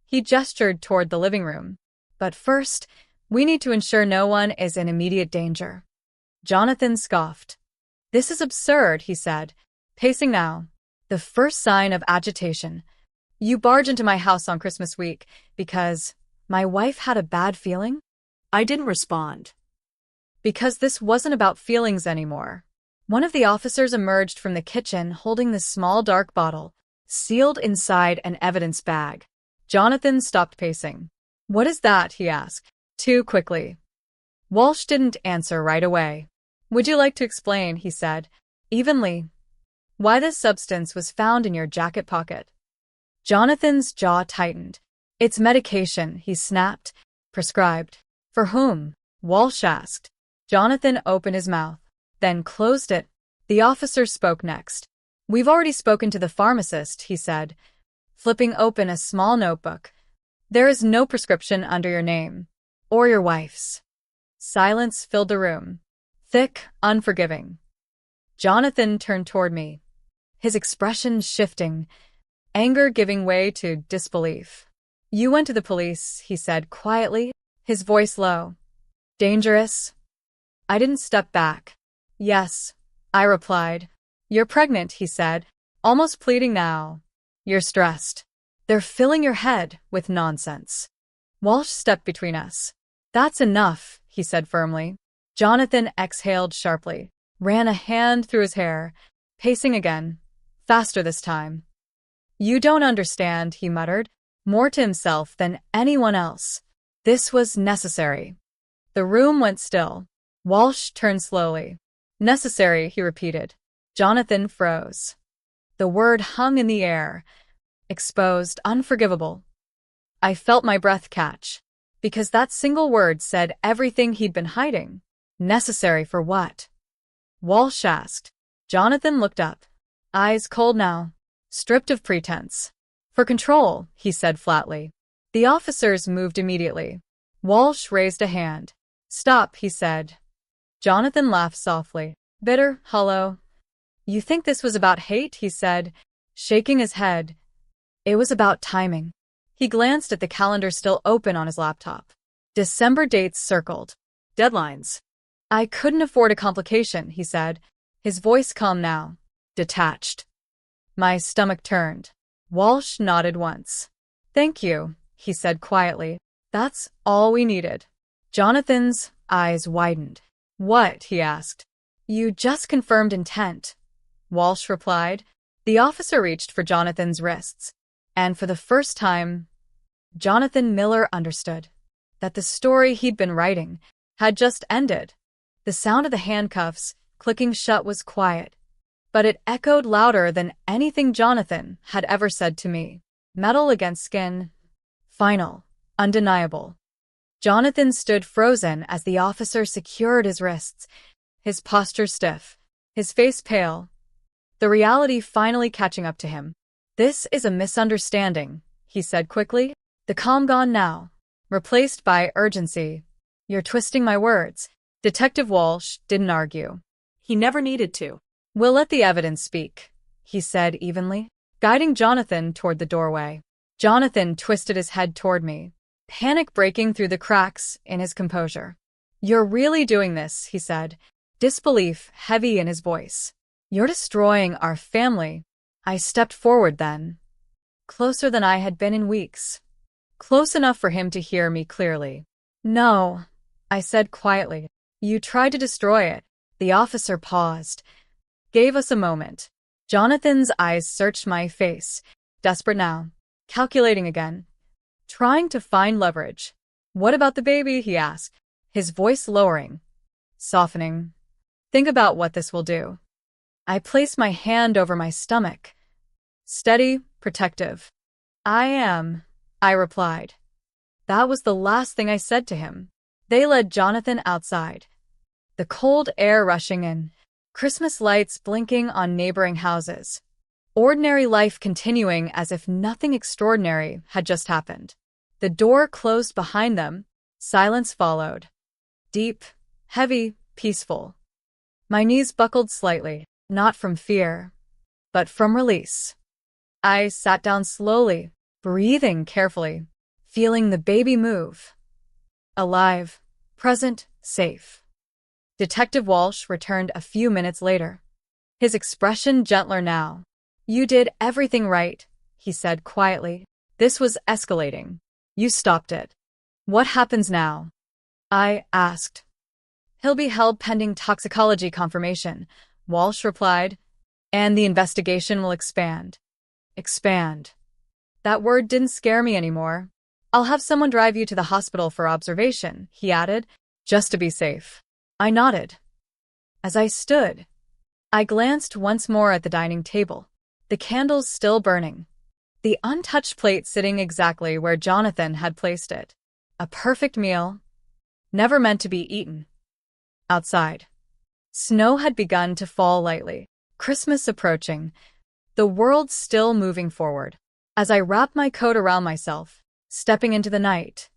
He gestured toward the living room. "But first, we need to ensure no one is in immediate danger." Jonathan scoffed. "This is absurd," he said, pacing now. The first sign of agitation. "You barge into my house on Christmas week because my wife had a bad feeling?" I didn't respond. Because this wasn't about feelings anymore. One of the officers emerged from the kitchen holding the small dark bottle, sealed inside an evidence bag. Jonathan stopped pacing. "What is that?" he asked, too quickly. Walsh didn't answer right away. "Would you like to explain," he said, evenly, "why this substance was found in your jacket pocket?" Jonathan's jaw tightened. "It's medication," he snapped. "Prescribed." "For whom?" Walsh asked. Jonathan opened his mouth, then closed it. The officer spoke next. "We've already spoken to the pharmacist," he said, flipping open a small notebook. "There is no prescription under your name, or your wife's." Silence filled the room, thick, unforgiving. Jonathan turned toward me, his expression shifting, anger giving way to disbelief. "You went to the police," he said quietly, his voice low. "Dangerous?" I didn't step back. "Yes," I replied. "You're pregnant," he said, almost pleading now. "You're stressed. They're filling your head with nonsense." Walsh stepped between us. "That's enough," he said firmly. Jonathan exhaled sharply, ran a hand through his hair, pacing again, faster this time. "You don't understand," he muttered, more to himself than anyone else. "This was necessary." The room went still. Walsh turned slowly. "Necessary," he repeated. Jonathan froze. The word hung in the air, exposed, unforgivable. I felt my breath catch, because that single word said everything he'd been hiding. Necessary for what? Walsh asked. Jonathan looked up, eyes cold now, stripped of pretense. "For control," he said flatly. The officers moved immediately. Walsh raised a hand. "Stop," he said. Jonathan laughed softly, bitter, hollow. "You think this was about hate?" he said, shaking his head. "It was about timing." He glanced at the calendar still open on his laptop. December dates circled. Deadlines. "I couldn't afford a complication," he said, his voice calm now, detached. My stomach turned. Walsh nodded once. "Thank you," he said quietly. "That's all we needed." Jonathan's eyes widened. "What?" he asked. "You just confirmed intent," Walsh replied. The officer reached for Jonathan's wrists, and for the first time, Jonathan Miller understood that the story he'd been writing had just ended. The sound of the handcuffs clicking shut was quiet, but it echoed louder than anything Jonathan had ever said to me. Metal against skin. Final. Undeniable. Jonathan stood frozen as the officer secured his wrists, his posture stiff, his face pale, the reality finally catching up to him. "This is a misunderstanding," he said quickly, the calm gone now, replaced by urgency. "You're twisting my words." Detective Walsh didn't argue. He never needed to. "We'll let the evidence speak," he said evenly, guiding Jonathan toward the doorway. Jonathan twisted his head toward me, panic breaking through the cracks in his composure. "You're really doing this," he said, disbelief heavy in his voice. "You're destroying our family." I stepped forward then, closer than I had been in weeks, close enough for him to hear me clearly. "No," I said quietly. "You tried to destroy it." The officer paused, gave us a moment. Jonathan's eyes searched my face, desperate now, calculating again, trying to find leverage. What about the baby? He asked, his voice lowering, softening. Think about what this will do. I placed my hand over my stomach. Steady, protective. I replied. That was the last thing I said to him. They led Jonathan outside. The cold air rushing in, Christmas lights blinking on neighboring houses. Ordinary life continuing as if nothing extraordinary had just happened. The door closed behind them. Silence followed. Deep, heavy, peaceful. My knees buckled slightly, not from fear, but from release. I sat down slowly, breathing carefully, feeling the baby move. Alive, present, safe. Detective Walsh returned a few minutes later. His expression gentler now. You did everything right, he said quietly. This was escalating. You stopped it. What happens now? I asked. He'll be held pending toxicology confirmation, Walsh replied, and the investigation will expand. Expand. That word didn't scare me anymore. I'll have someone drive you to the hospital for observation, he added, just to be safe. I nodded. As I stood, I glanced once more at the dining table, the candles still burning, the untouched plate sitting exactly where Jonathan had placed it. A perfect meal, never meant to be eaten. Outside, snow had begun to fall lightly, Christmas approaching, the world still moving forward. As I wrapped my coat around myself, stepping into the night,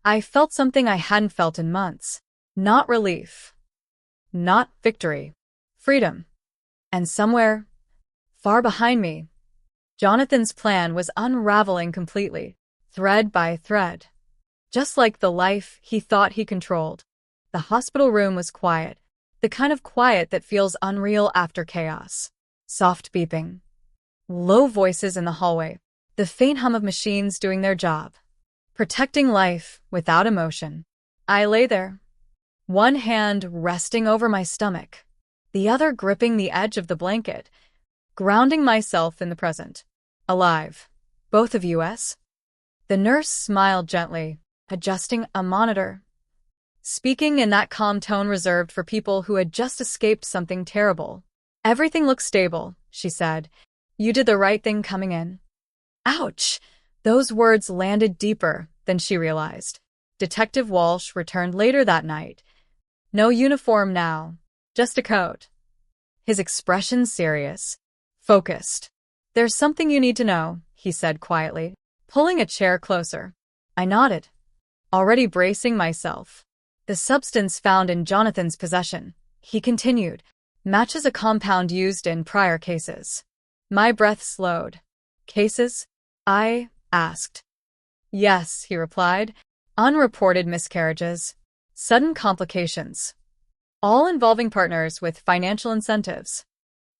I felt something I hadn't felt in months. Not relief. Not victory. Freedom. And somewhere, far behind me, Jonathan's plan was unraveling completely, thread by thread. Just like the life he thought he controlled. The hospital room was quiet, the kind of quiet that feels unreal after chaos. Soft beeping. Low voices in the hallway, the faint hum of machines doing their job. Protecting life without emotion. I lay there, one hand resting over my stomach, the other gripping the edge of the blanket, grounding myself in the present. Alive. Both of us? The nurse smiled gently, adjusting a monitor, speaking in that calm tone reserved for people who had just escaped something terrible. Everything looks stable, she said. You did the right thing coming in. Ouch! Those words landed deeper than she realized. Detective Walsh returned later that night. No uniform now, just a coat. His expression serious, focused. There's something you need to know, he said quietly, pulling a chair closer. I nodded, already bracing myself. The substance found in Jonathan's possession, he continued, matches a compound used in prior cases. My breath slowed. Cases? I asked. Yes, he replied. Unreported miscarriages. Sudden complications. All involving partners with financial incentives.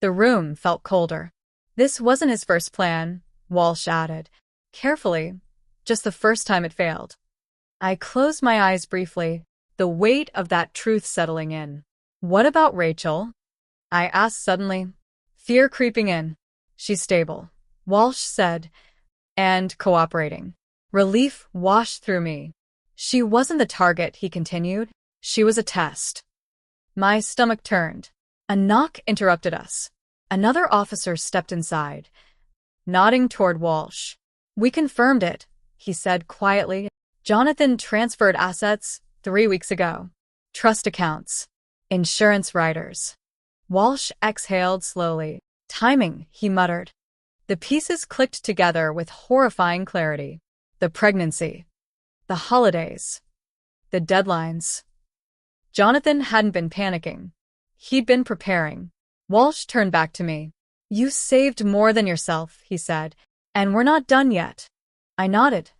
The room felt colder. This wasn't his first plan, Walsh added, carefully, just the first time it failed. I closed my eyes briefly, the weight of that truth settling in. What about Rachel? I asked suddenly. Fear creeping in. She's stable, Walsh said, and cooperating. Relief washed through me. She wasn't the target, he continued. She was a test. My stomach turned. A knock interrupted us. Another officer stepped inside, nodding toward Walsh. We confirmed it, he said quietly. Jonathan transferred assets 3 weeks ago. Trust accounts. Insurance riders. Walsh exhaled slowly. Timing, he muttered. The pieces clicked together with horrifying clarity. The pregnancy. The holidays. The deadlines. Jonathan hadn't been panicking. He'd been preparing. Walsh turned back to me. You saved more than yourself, he said, and we're not done yet. I nodded.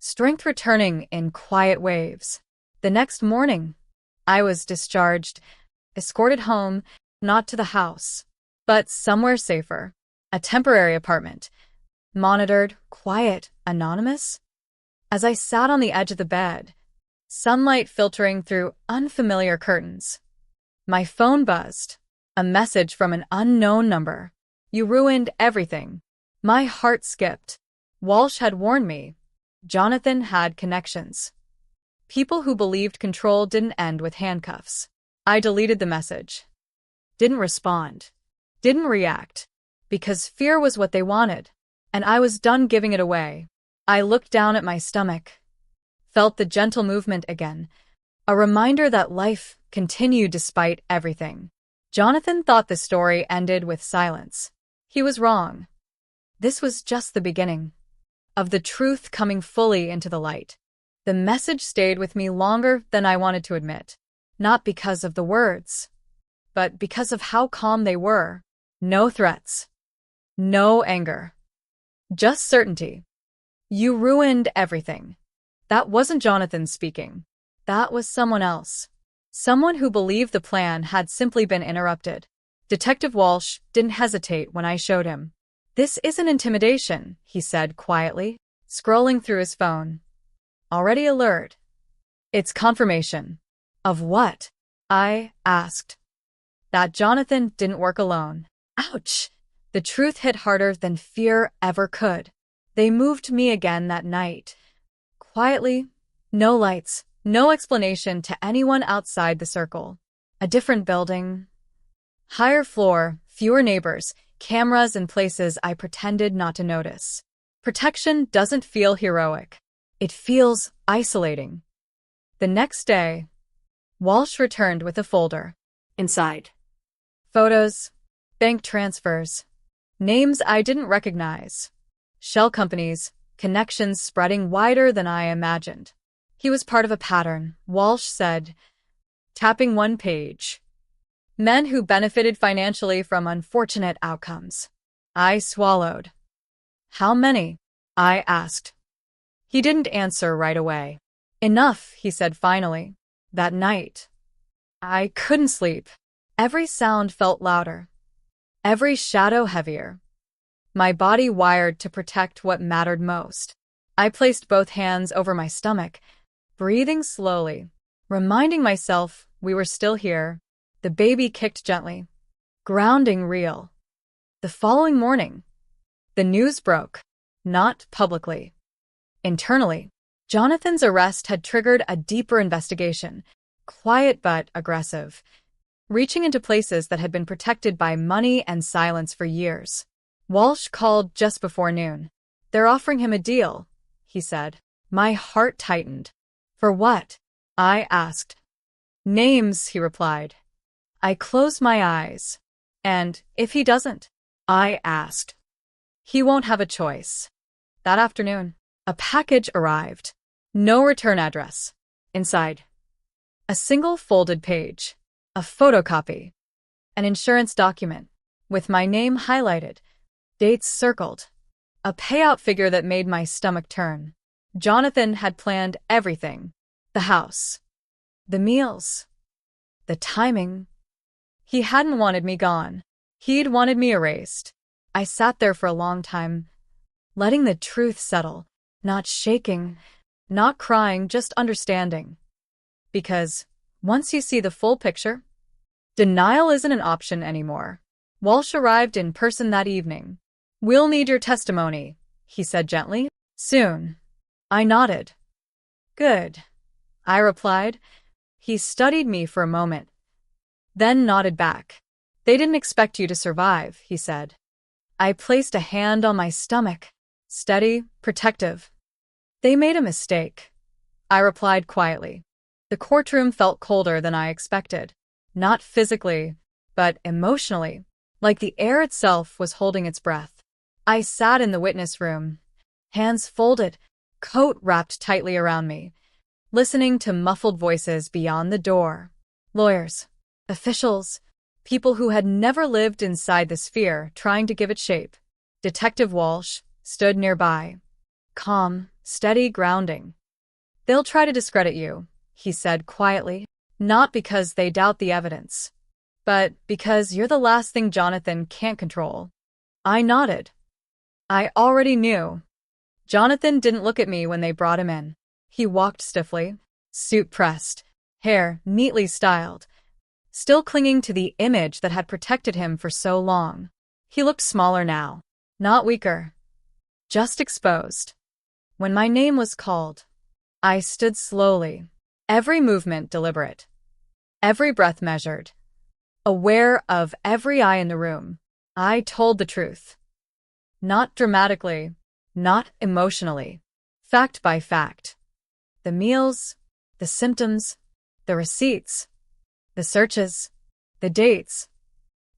Strength returning in quiet waves. The next morning, I was discharged, escorted home, not to the house, but somewhere safer. A temporary apartment. Monitored, quiet, anonymous. As I sat on the edge of the bed, sunlight filtering through unfamiliar curtains, my phone buzzed. A message from an unknown number. You ruined everything. My heart skipped. Walsh had warned me. Jonathan had connections. People who believed control didn't end with handcuffs. I deleted the message. Didn't respond. Didn't react. Because fear was what they wanted. And I was done giving it away. I looked down at my stomach. Felt the gentle movement again. A reminder that life continued despite everything. Jonathan thought the story ended with silence. He was wrong. This was just the beginning of the truth coming fully into the light. The message stayed with me longer than I wanted to admit. Not because of the words, but because of how calm they were. No threats. No anger. Just certainty. You ruined everything. That wasn't Jonathan speaking. That was someone else. Someone who believed the plan had simply been interrupted. Detective Walsh didn't hesitate when I showed him. This isn't intimidation, he said quietly, scrolling through his phone. Already alert. It's confirmation. Of what? I asked. That Jonathan didn't work alone. Ouch! The truth hit harder than fear ever could. They moved me again that night. Quietly, no lights, no explanation to anyone outside the circle. A different building. Higher floor, fewer neighbors, cameras in places I pretended not to notice. Protection doesn't feel heroic. It feels isolating. The next day, Walsh returned with a folder. Inside. Photos, bank transfers, names I didn't recognize. Shell companies, connections spreading wider than I imagined. He was part of a pattern, Walsh said, tapping one page. Men who benefited financially from unfortunate outcomes. I swallowed. How many? I asked. He didn't answer right away. Enough, he said finally. That night, I couldn't sleep. Every sound felt louder. Every shadow heavier. My body wired to protect what mattered most. I placed both hands over my stomach, breathing slowly, reminding myself we were still here. The baby kicked gently. Grounding real. The following morning, the news broke. Not publicly. Internally, Jonathan's arrest had triggered a deeper investigation, quiet but aggressive, reaching into places that had been protected by money and silence for years. Walsh called just before noon. They're offering him a deal, he said. My heart tightened. For what? I asked. Names, he replied. I closed my eyes. And if he doesn't? I asked. He won't have a choice. That afternoon, a package arrived. No return address. Inside, a single folded page, a photocopy, an insurance document, with my name highlighted, dates circled, a payout figure that made my stomach turn. Jonathan had planned everything. The house, the meals, the timing. He hadn't wanted me gone. He'd wanted me erased. I sat there for a long time, letting the truth settle, not shaking, not crying, just understanding. Because once you see the full picture, denial isn't an option anymore. Walsh arrived in person that evening. We'll need your testimony, he said gently. Soon. I nodded. Good, I replied. He studied me for a moment, then nodded back. They didn't expect you to survive, he said. I placed a hand on my stomach, steady, protective. They made a mistake, I replied quietly. The courtroom felt colder than I expected. Not physically, but emotionally, like the air itself was holding its breath. I sat in the witness room, hands folded, coat wrapped tightly around me, listening to muffled voices beyond the door. Lawyers, officials, people who had never lived inside the sphere trying to give it shape. Detective Walsh stood nearby, calm, steady, grounding. They'll try to discredit you, he said quietly, not because they doubt the evidence, but because you're the last thing Jonathan can't control. I nodded. I already knew. Jonathan didn't look at me when they brought him in. He walked stiffly, suit pressed, hair neatly styled, still clinging to the image that had protected him for so long. He looked smaller now, not weaker, just exposed. When my name was called, I stood slowly, every movement deliberate, every breath measured, aware of every eye in the room. I told the truth. Not dramatically, not emotionally, fact by fact. The meals, the symptoms, the receipts, the searches, the dates.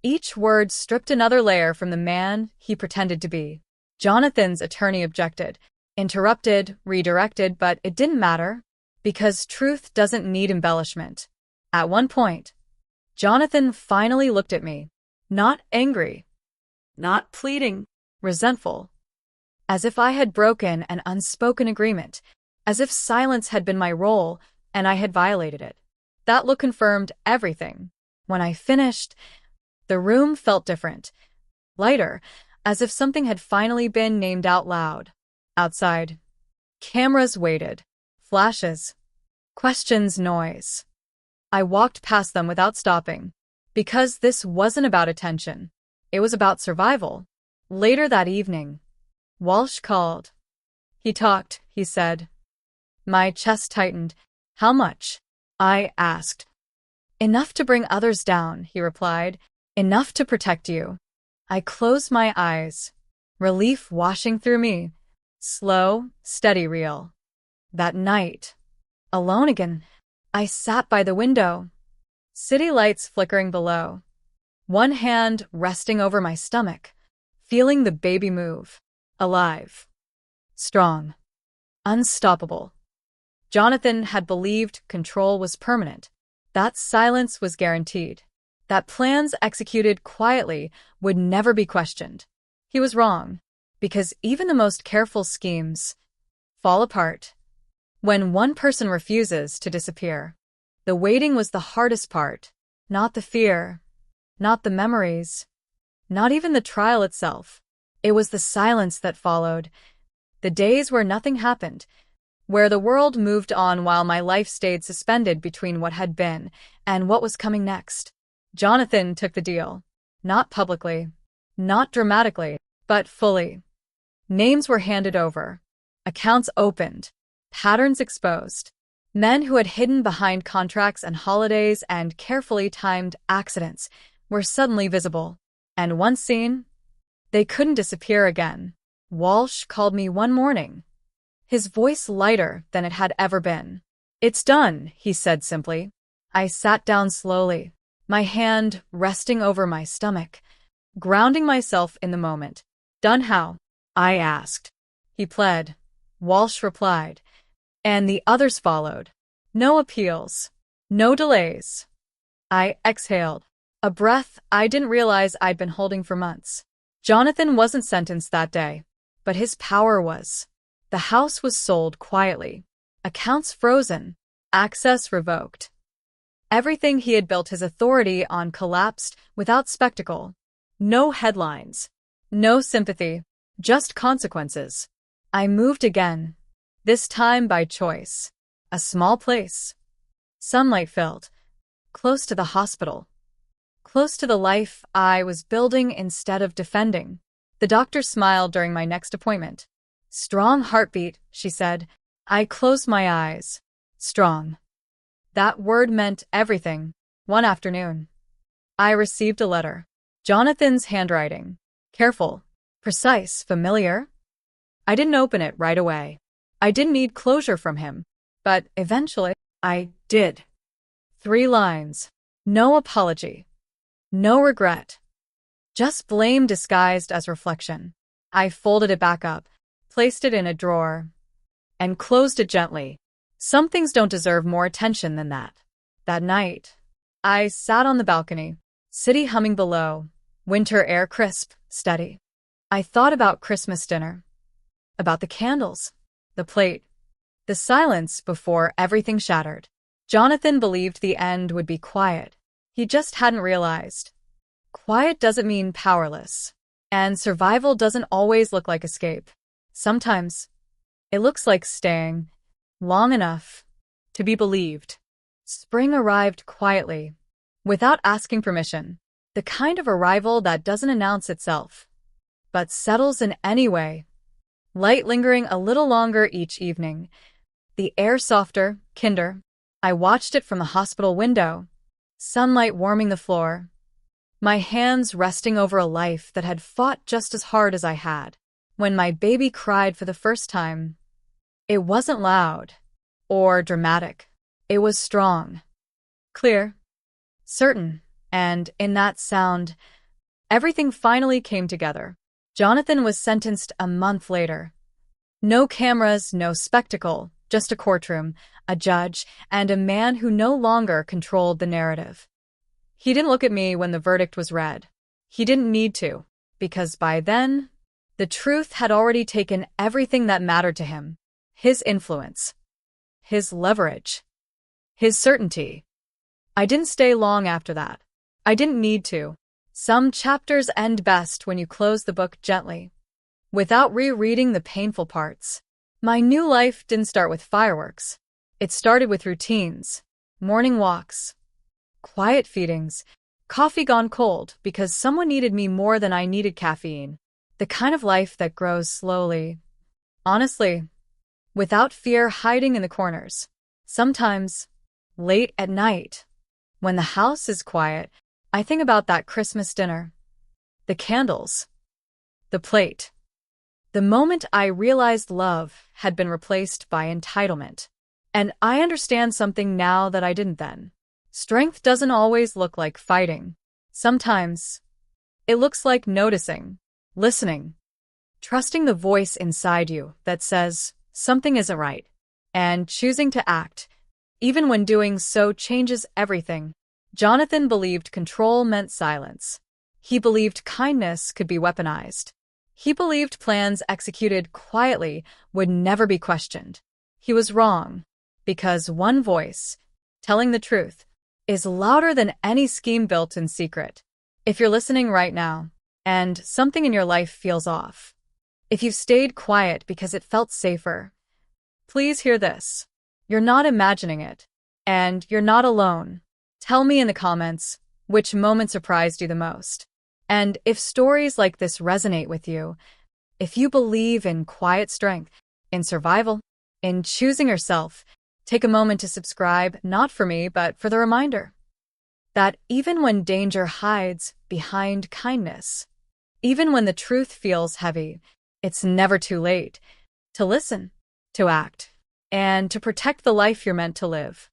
Each word stripped another layer from the man he pretended to be. Jonathan's attorney objected, interrupted, redirected, but it didn't matter, because truth doesn't need embellishment. At one point, Jonathan finally looked at me, not angry, Not pleading. resentful, as if I had broken an unspoken agreement, as if silence had been my role and I had violated it. That look confirmed everything. When I finished, the room felt different, lighter, as if something had finally been named out loud. Outside, cameras waited, flashes, questions, noise. I walked past them without stopping, because this wasn't about attention. It was about survival. Later that evening, Walsh called. He talked, he said. My chest tightened. How much? I asked. Enough to bring others down, he replied. Enough to protect you. I closed my eyes, relief washing through me. Slow, steady, real. That night, alone again, I sat by the window, city lights flickering below, one hand resting over my stomach, feeling the baby move. Alive. Strong. Unstoppable. Jonathan had believed control was permanent, that silence was guaranteed, that plans executed quietly would never be questioned. He was wrong, because even the most careful schemes fall apart when one person refuses to disappear. The waiting was the hardest part, not the fear, not the memories, not even the trial itself. It was the silence that followed, the days where nothing happened, where the world moved on while my life stayed suspended between what had been and what was coming next. Jonathan took the deal. Not publicly, not dramatically, but fully. Names were handed over, accounts opened, patterns exposed. Men who had hidden behind contracts and holidays and carefully timed accidents were suddenly visible. And once seen, they couldn't disappear again. Walsh called me one morning, his voice lighter than it had ever been. It's done, he said simply. I sat down slowly, my hand resting over my stomach, grounding myself in the moment. Done how? I asked. He pled. Walsh replied. And the others followed. No appeals. No delays. I exhaled, a breath I didn't realize I'd been holding for months. Jonathan wasn't sentenced that day, but his power was. The house was sold quietly, accounts frozen, access revoked. Everything he had built his authority on collapsed without spectacle. No headlines, no sympathy, just consequences. I moved again, this time by choice. A small place, sunlight-filled, close to the hospital, close to the life I was building instead of defending. The doctor smiled during my next appointment. Strong heartbeat, she said. I closed my eyes. Strong. That word meant everything. One afternoon, I received a letter. Jonathan's handwriting. Careful, precise, familiar. I didn't open it right away. I didn't need closure from him, but eventually, I did. 3 lines. No apology. No regret. Just blame disguised as reflection. I folded it back up, placed it in a drawer, and closed it gently. Some things don't deserve more attention than that. That night, I sat on the balcony, city humming below, winter air crisp, steady. I thought about Christmas dinner, about the candles, the plate, the silence before everything shattered. Jonathan believed the end would be quiet. He just hadn't realized. Quiet doesn't mean powerless, and survival doesn't always look like escape. Sometimes, it looks like staying long enough to be believed. Spring arrived quietly, without asking permission. The kind of arrival that doesn't announce itself, but settles in any way. Light lingering a little longer each evening. The air softer, kinder. I watched it from the hospital window. Sunlight warming the floor. My hands resting over a life that had fought just as hard as I had. When my baby cried for the first time, it wasn't loud or dramatic. It was strong, clear, certain, and in that sound, everything finally came together. Jonathan was sentenced a month later. No cameras, no spectacle, just a courtroom, a judge, and a man who no longer controlled the narrative. He didn't look at me when the verdict was read. He didn't need to, because by then, the truth had already taken everything that mattered to him. His influence, his leverage, his certainty. I didn't stay long after that. I didn't need to. Some chapters end best when you close the book gently, without rereading the painful parts. My new life didn't start with fireworks. It started with routines, morning walks, quiet feedings, coffee gone cold because someone needed me more than I needed caffeine. The kind of life that grows slowly, honestly, without fear hiding in the corners. Sometimes, late at night, when the house is quiet, I think about that Christmas dinner. The candles. The plate. The moment I realized love had been replaced by entitlement. And I understand something now that I didn't then. Strength doesn't always look like fighting. Sometimes, it looks like noticing, listening, trusting the voice inside you that says something isn't right, and choosing to act, even when doing so changes everything. Jonathan believed control meant silence. He believed kindness could be weaponized. He believed plans executed quietly would never be questioned. He was wrong, because one voice, telling the truth, is louder than any scheme built in secret. If you're listening right now, and something in your life feels off, if you've stayed quiet because it felt safer, please hear this. You're not imagining it, and you're not alone. Tell me in the comments which moment surprised you the most. And if stories like this resonate with you, if you believe in quiet strength, in survival, in choosing yourself, take a moment to subscribe, not for me, but for the reminder that even when danger hides behind kindness, even when the truth feels heavy, it's never too late to listen, to act, and to protect the life you're meant to live.